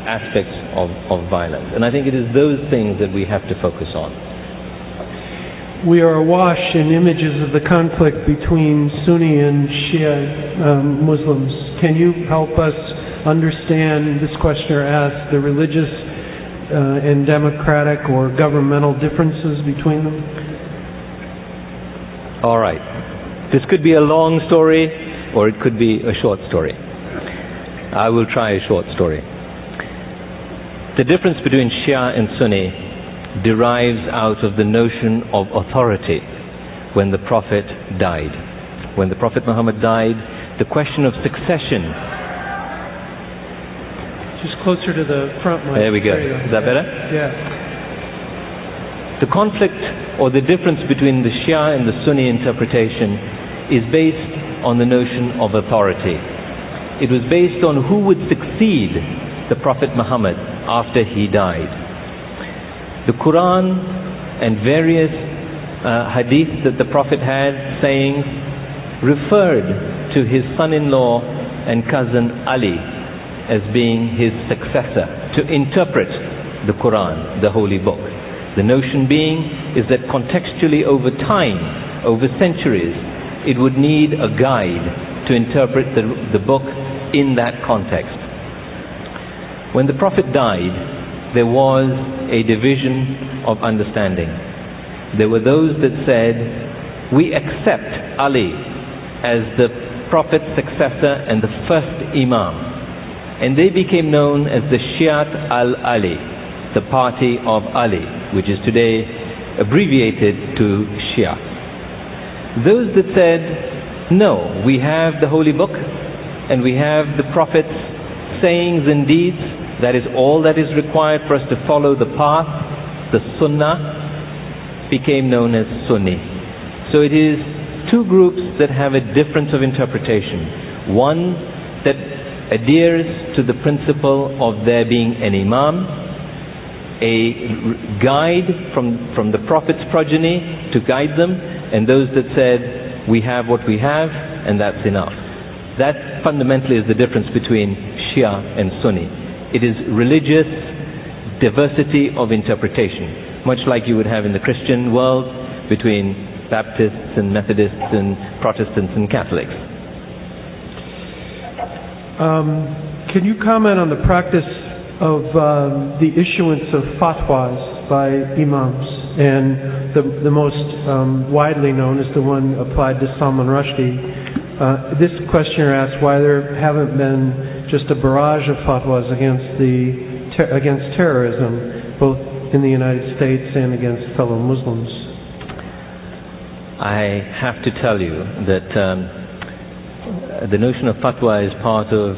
aspects of violence. And I think it is those things that we have to focus on. We are awash in images of the conflict between Sunni and Shia Muslims. Can you help us understand, this questioner asked, the religious and democratic or governmental differences between them? All right. This could be a long story or it could be a short story. I will try a short story. The difference between Shia and Sunni derives out of the notion of authority when the Prophet died. When the Prophet Muhammad died, the question of succession. Just closer to the front mic. There we go. Is that better? Yeah. The conflict or the difference between the Shia and the Sunni interpretation is based on the notion of authority. It was based on who would succeed the Prophet Muhammad after he died. The Quran and various hadith that the Prophet had, sayings, referred to his son-in-law and cousin Ali as being his successor to interpret the Quran, the holy book. The notion being is that contextually over time, over centuries, it would need a guide to interpret the book in that context. When the Prophet died, there was a division of understanding. There were those that said, we accept Ali as the Prophet's successor and the first Imam. And they became known as the Shi'at al-Ali, the party of Ali, which is today abbreviated to Shia. Those that said, no, we have the Holy Book and we have the Prophet's sayings and deeds. That is all that is required for us to follow the path, the Sunnah, became known as Sunni. So it is two groups that have a difference of interpretation. One that adheres to the principle of there being an Imam, a guide from the Prophet's progeny to guide them, and those that said, we have what we have and that's enough. That fundamentally is the difference between Shia and Sunni. It is religious diversity of interpretation, much like you would have in the Christian world between Baptists and Methodists and Protestants and Catholics. Can you comment on the practice of the issuance of fatwas by imams? And the most widely known is the one applied to Salman Rushdie. This questioner asks why there haven't been just a barrage of fatwas against terrorism, both in the United States and against fellow Muslims. I have to tell you that the notion of fatwa is part of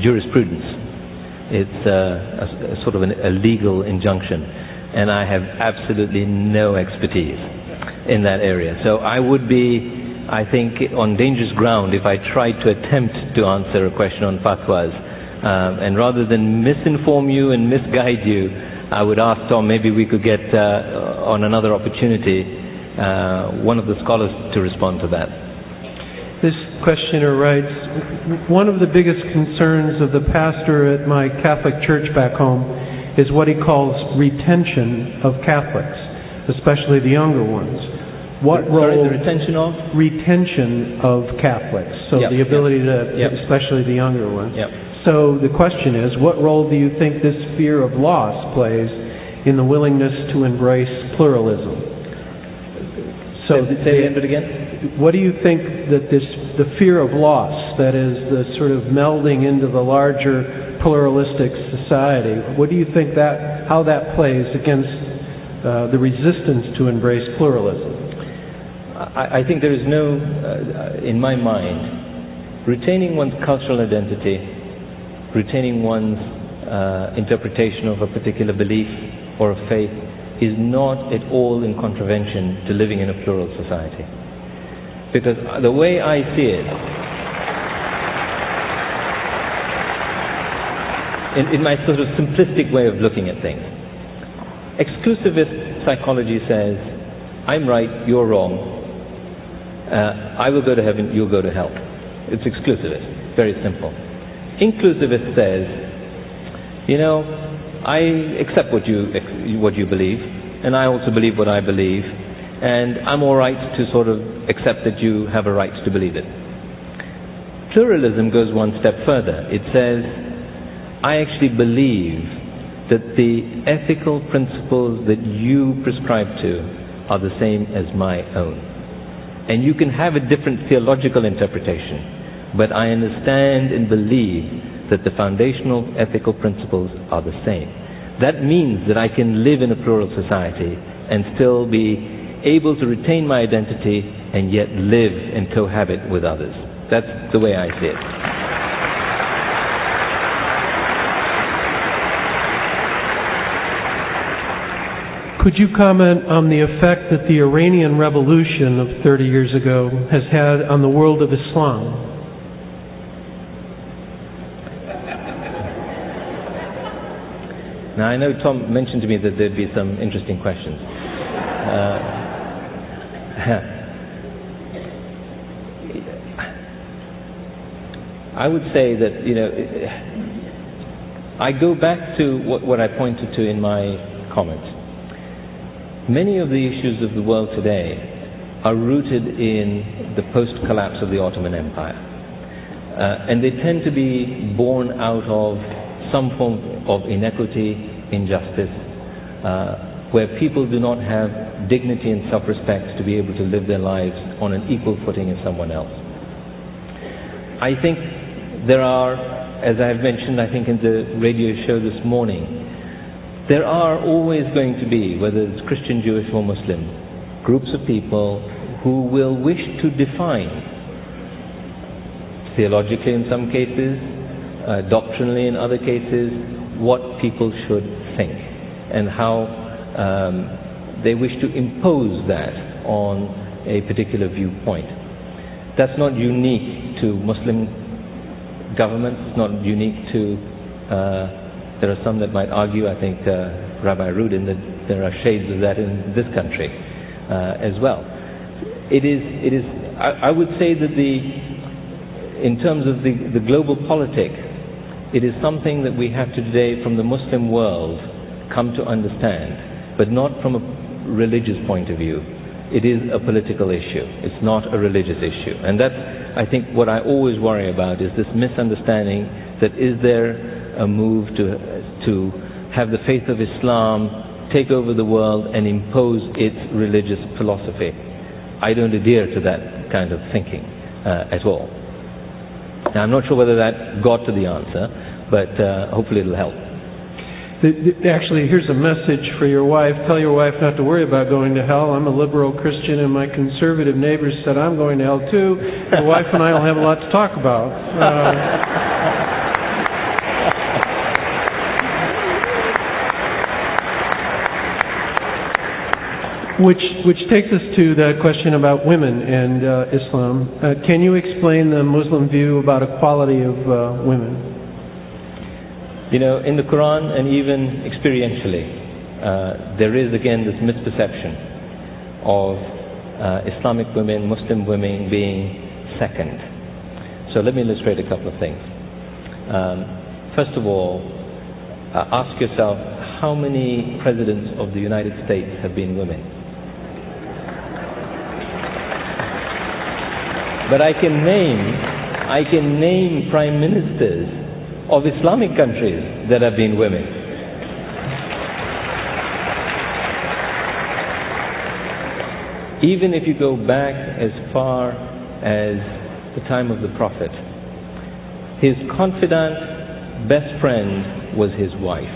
jurisprudence. It's a sort of a legal injunction, and I have absolutely no expertise in that area. So I would be, I think, on dangerous ground if I tried to attempt to answer a question on fatwas. And rather than misinform you and misguide you, I would ask Tom, maybe we could get on another opportunity one of the scholars to respond to that. This questioner writes, one of the biggest concerns of the pastor at my Catholic church back home is what he calls retention of Catholics, especially the younger ones. What role? Sorry, the retention of? Retention of Catholics. So the ability to, especially the younger ones. So the question is, what role do you think this fear of loss plays in the willingness to embrace pluralism? So say the end bit again? What do you think that the fear of loss, that is the sort of melding into the larger pluralistic society, what do you think how that plays against the resistance to embrace pluralism? I think there is no, in my mind, retaining one's cultural identity, retaining one's interpretation of a particular belief or a faith is not at all in contravention to living in a plural society. Because the way I see it, in my sort of simplistic way of looking at things, exclusivist psychology says, I'm right, you're wrong, I will go to heaven, you'll go to hell. It's exclusivist, very simple. Inclusivist says, you know, I accept what you believe, and I also believe what I believe, and I'm all right to sort of accept that you have a right to believe it. Pluralism goes one step further. It says, I actually believe that the ethical principles that you prescribe to are the same as my own. And you can have a different theological interpretation, but I understand and believe that the foundational ethical principles are the same. That means that I can live in a plural society and still be able to retain my identity and yet live and cohabit with others. That's the way I see it. Could you comment on the effect that the Iranian Revolution of 30 years ago has had on the world of Islam? Now, I know Tom mentioned to me that there'd be some interesting questions. I would say that, you know, I go back to what I pointed to in my comments. Many of the issues of the world today are rooted in the post-collapse of the Ottoman Empire. And they tend to be born out of some form of inequity, injustice, where people do not have dignity and self-respect to be able to live their lives on an equal footing as someone else. I think there are, as I have mentioned, I think in the radio show this morning, there are always going to be, whether it's Christian, Jewish or Muslim, groups of people who will wish to define, theologically in some cases, doctrinally in other cases, what people should think and how they wish to impose that on a particular viewpoint. That's not unique to Muslim governments, it's not unique to, there are some that might argue, I think Rabbi Rudin, that there are shades of that in this country as well. It is. I would say that in terms of the global politic, it is something that we have to today from the Muslim world come to understand, but not from a religious point of view. It is a political issue. It's not a religious issue. And that's, I think, what I always worry about is this misunderstanding that is there a move to have the faith of Islam take over the world and impose its religious philosophy. I don't adhere to that kind of thinking at all. Now, I'm not sure whether that got to the answer, but hopefully it'll help. Actually, here's a message for your wife. Tell your wife not to worry about going to hell. I'm a liberal Christian, and my conservative neighbors said I'm going to hell too. The wife and I will have a lot to talk about. Which takes us to the question about women and Islam. Can you explain the Muslim view about equality of women? You know, in the Quran and even experientially, there is again this misperception of Islamic women, Muslim women being second. So let me illustrate a couple of things. First of all, ask yourself, how many presidents of the United States have been women? But I can name prime ministers of Islamic countries that have been women. Even if you go back as far as the time of the Prophet, his confidant, best friend was his wife.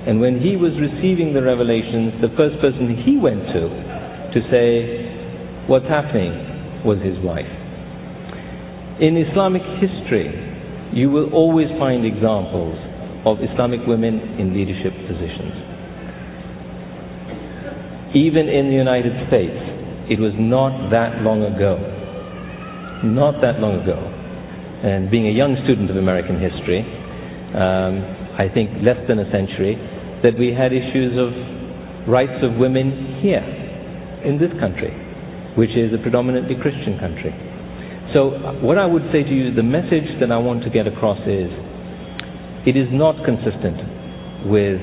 And when he was receiving the revelations, the first person he went to say, what's happening, was his wife. In Islamic history, you will always find examples of Islamic women in leadership positions. Even in the United States, it was not that long ago, and being a young student of American history, I think less than a century, that we had issues of rights of women here, in this country, which is a predominantly Christian country. So what I would say to you, the message that I want to get across is, it is not consistent with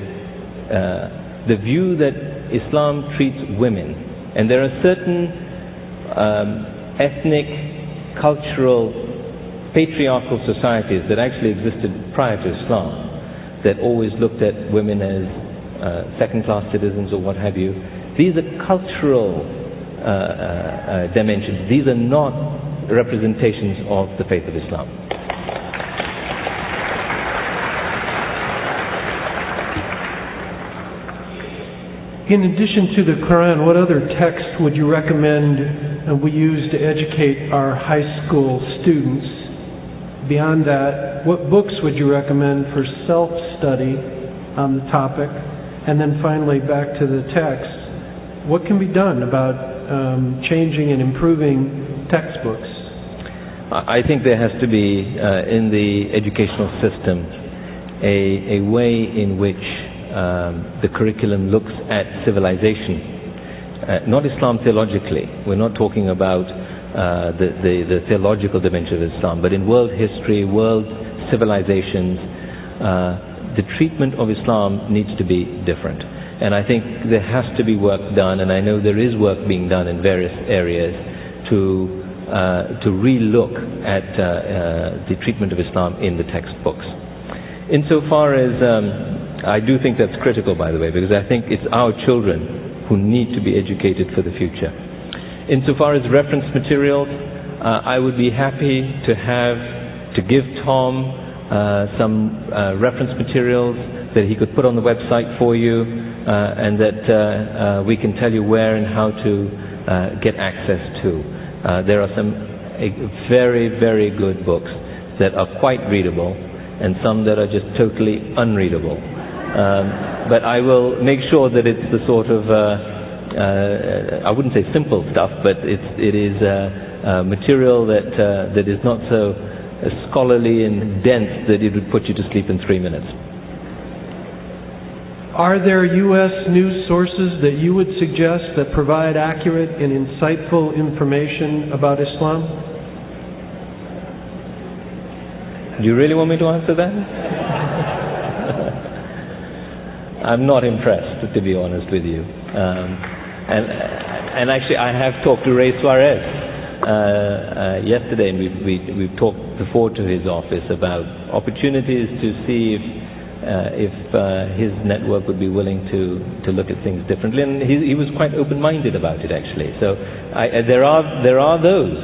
the view that Islam treats women. And there are certain ethnic, cultural, patriarchal societies that actually existed prior to Islam that always looked at women as second-class citizens or what have you. These are cultural dimensions. These are not representations of the faith of Islam. In addition to the Quran, what other text would you recommend we use to educate our high school students? Beyond that, what books would you recommend for self-study on the topic? And then finally, back to the text, what can be done about changing and improving textbooks? I think there has to be, in the educational system, a way in which the curriculum looks at civilization, not Islam theologically. We're not talking about the theological dimension of Islam, but in world history, world civilizations, the treatment of Islam needs to be different. And I think there has to be work done, and I know there is work being done in various areas to re-look at the treatment of Islam in the textbooks. Insofar as I do think that's critical, by the way, because I think it's our children who need to be educated for the future. Insofar as reference materials, I would be happy to give Tom some reference materials that he could put on the website for you, and that we can tell you where and how to get access to. There are some very, very good books that are quite readable, and some that are just totally unreadable. But I will make sure that it's the sort of, I wouldn't say simple stuff, but it is material that is not so scholarly and dense that it would put you to sleep in 3 minutes. Are there U.S. news sources that you would suggest that provide accurate and insightful information about Islam? Do you really want me to answer that? I'm not impressed, to be honest with you. And actually, I have talked to Ray Suarez yesterday, and we've talked before to his office about opportunities to see if his network would be willing to look at things differently, and he was quite open-minded about it, actually. So there are those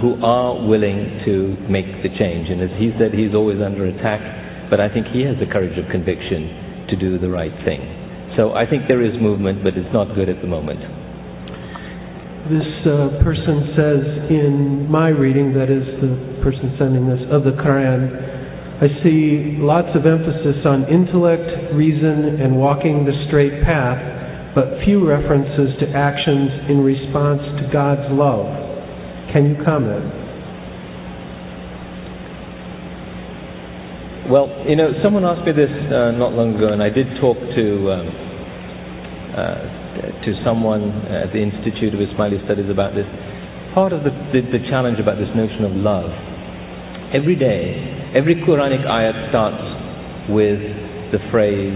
who are willing to make the change, and as he said, he's always under attack, but I think he has the courage of conviction to do the right thing. So I think there is movement, but it's not good at the moment. This person says, in my reading, that is the person sending this, of the Quran, I see lots of emphasis on intellect, reason, and walking the straight path, but few references to actions in response to God's love. Can you comment? Well, someone asked me this not long ago, and I did talk to someone at the Institute of Ismaili Studies about this. Part of the challenge about this notion of love, every day, every Quranic ayat starts with the phrase,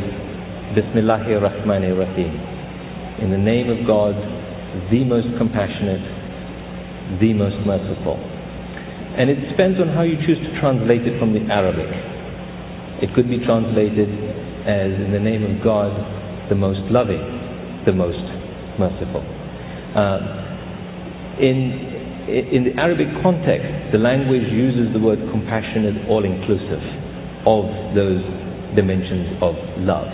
Bismillahir Rahmanir Rahim. In the name of God, the most compassionate, the most merciful. And it depends on how you choose to translate it from the Arabic. It could be translated as, in the name of God, the most loving, the most merciful. In the Arabic context, the language uses the word compassionate, all-inclusive of those dimensions of love.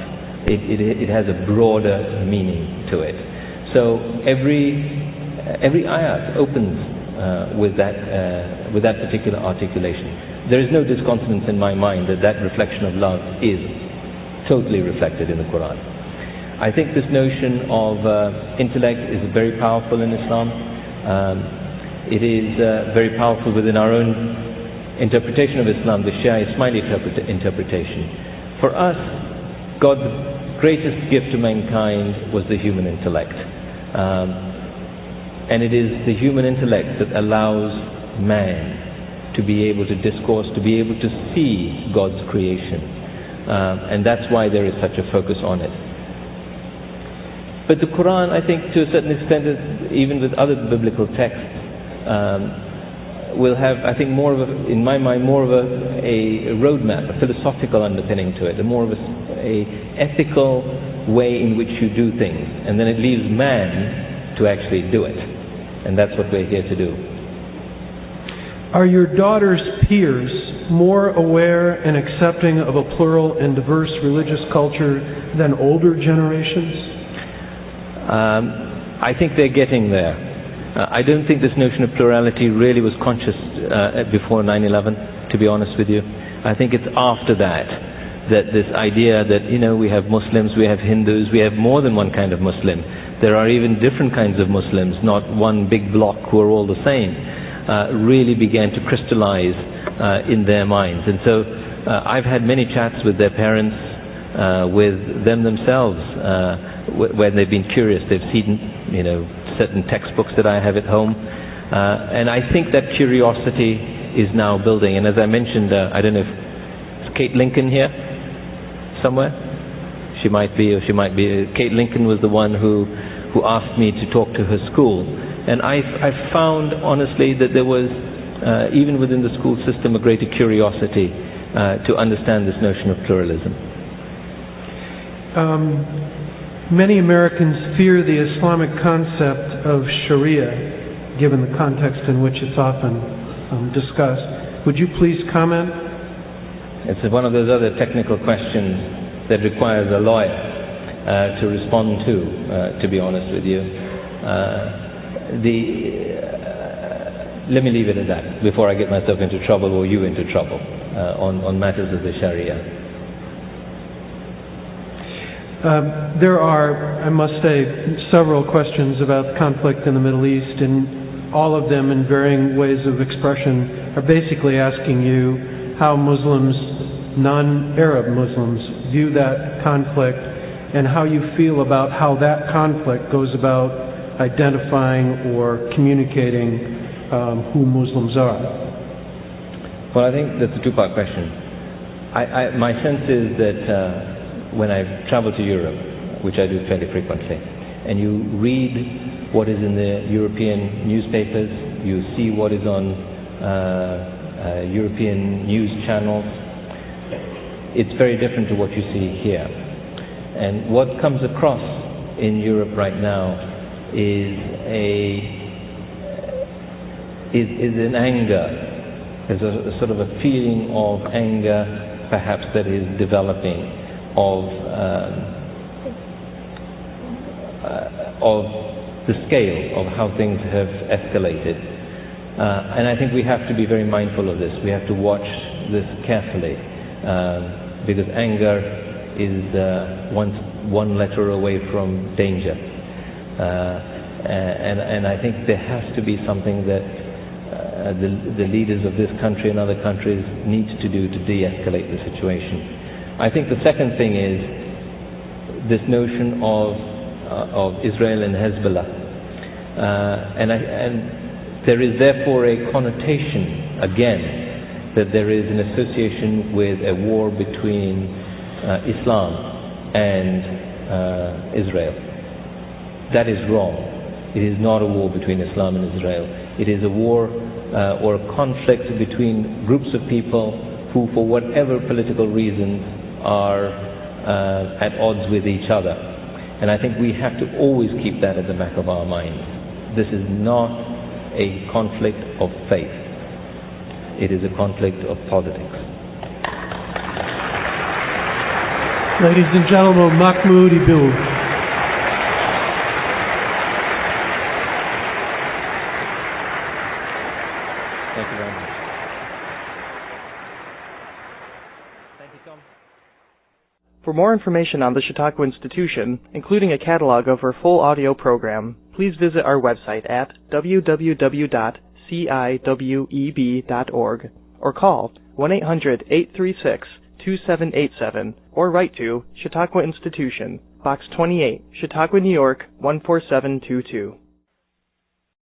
It has a broader meaning to it. So every ayat opens with that particular articulation. There is no disconsonance in my mind that reflection of love is totally reflected in the Quran. I think this notion of intellect is very powerful in Islam. It is very powerful within our own interpretation of Islam, the Shia Ismaili interpretation. For us, God's greatest gift to mankind was the human intellect. And it is the human intellect that allows man to be able to discourse, to be able to see God's creation. And that's why there is such a focus on it. But the Quran, I think, to a certain extent, even with other biblical texts, will have, I think, more of a, in my mind, more of a roadmap, a philosophical underpinning to it, more of a ethical way in which you do things, and then it leaves man to actually do it, and that's what we're here to do. Are your daughter's peers more aware and accepting of a plural and diverse religious culture than older generations? I think they're getting there. I don't think this notion of plurality really was conscious before 9/11, to be honest with you. I think it's after that this idea that, we have Muslims, we have Hindus, we have more than one kind of Muslim. There are even different kinds of Muslims, not one big block who are all the same, really began to crystallize in their minds. And so I've had many chats with their parents, with them themselves, when they've been curious. They've seen, certain textbooks that I have at home, and I think that curiosity is now building. And as I mentioned, I don't know if is Kate Lincoln here somewhere. She might be, or she might be. Kate Lincoln was the one who asked me to talk to her school, and I found honestly that there was even within the school system a greater curiosity to understand this notion of pluralism. Many Americans fear the Islamic concept of Sharia, given the context in which it's often discussed. Would you please comment? It's one of those other technical questions that requires a lawyer to respond to be honest with you. Let me leave it at that before I get myself into trouble or you into trouble on matters of the Sharia. There are, I must say, several questions about conflict in the Middle East, and all of them in varying ways of expression are basically asking you how Muslims, non-Arab Muslims, view that conflict and how you feel about how that conflict goes about identifying or communicating who Muslims are. Well, I think that's a two-part question. My sense is that when I travel to Europe, which I do fairly frequently, and you read what is in the European newspapers, you see what is on European news channels, it's very different to what you see here. And what comes across in Europe right now is an anger, is a sort of a feeling of anger perhaps that is developing of the scale of how things have escalated. And I think we have to be very mindful of this. We have to watch this carefully, because anger is one letter away from danger. And I think there has to be something that the leaders of this country and other countries need to do to de-escalate the situation. I think the second thing is this notion of Israel and Hezbollah, and there is therefore a connotation again that there is an association with a war between Islam and Israel. That is wrong. It is not a war between Islam and Israel. It is a war or a conflict between groups of people who, for whatever political reasons, are at odds with each other. And I think we have to always keep that at the back of our minds. This is not a conflict of faith. It is a conflict of politics. Ladies and gentlemen, Mahmoud Ibu. Thank you very much. Thank you, Tom. For more information on the Chautauqua Institution, including a catalog of our full audio program, please visit our website at www.ciweb.org or call 1-800-836-2787 or write to Chautauqua Institution, Box 28, Chautauqua, New York 14722.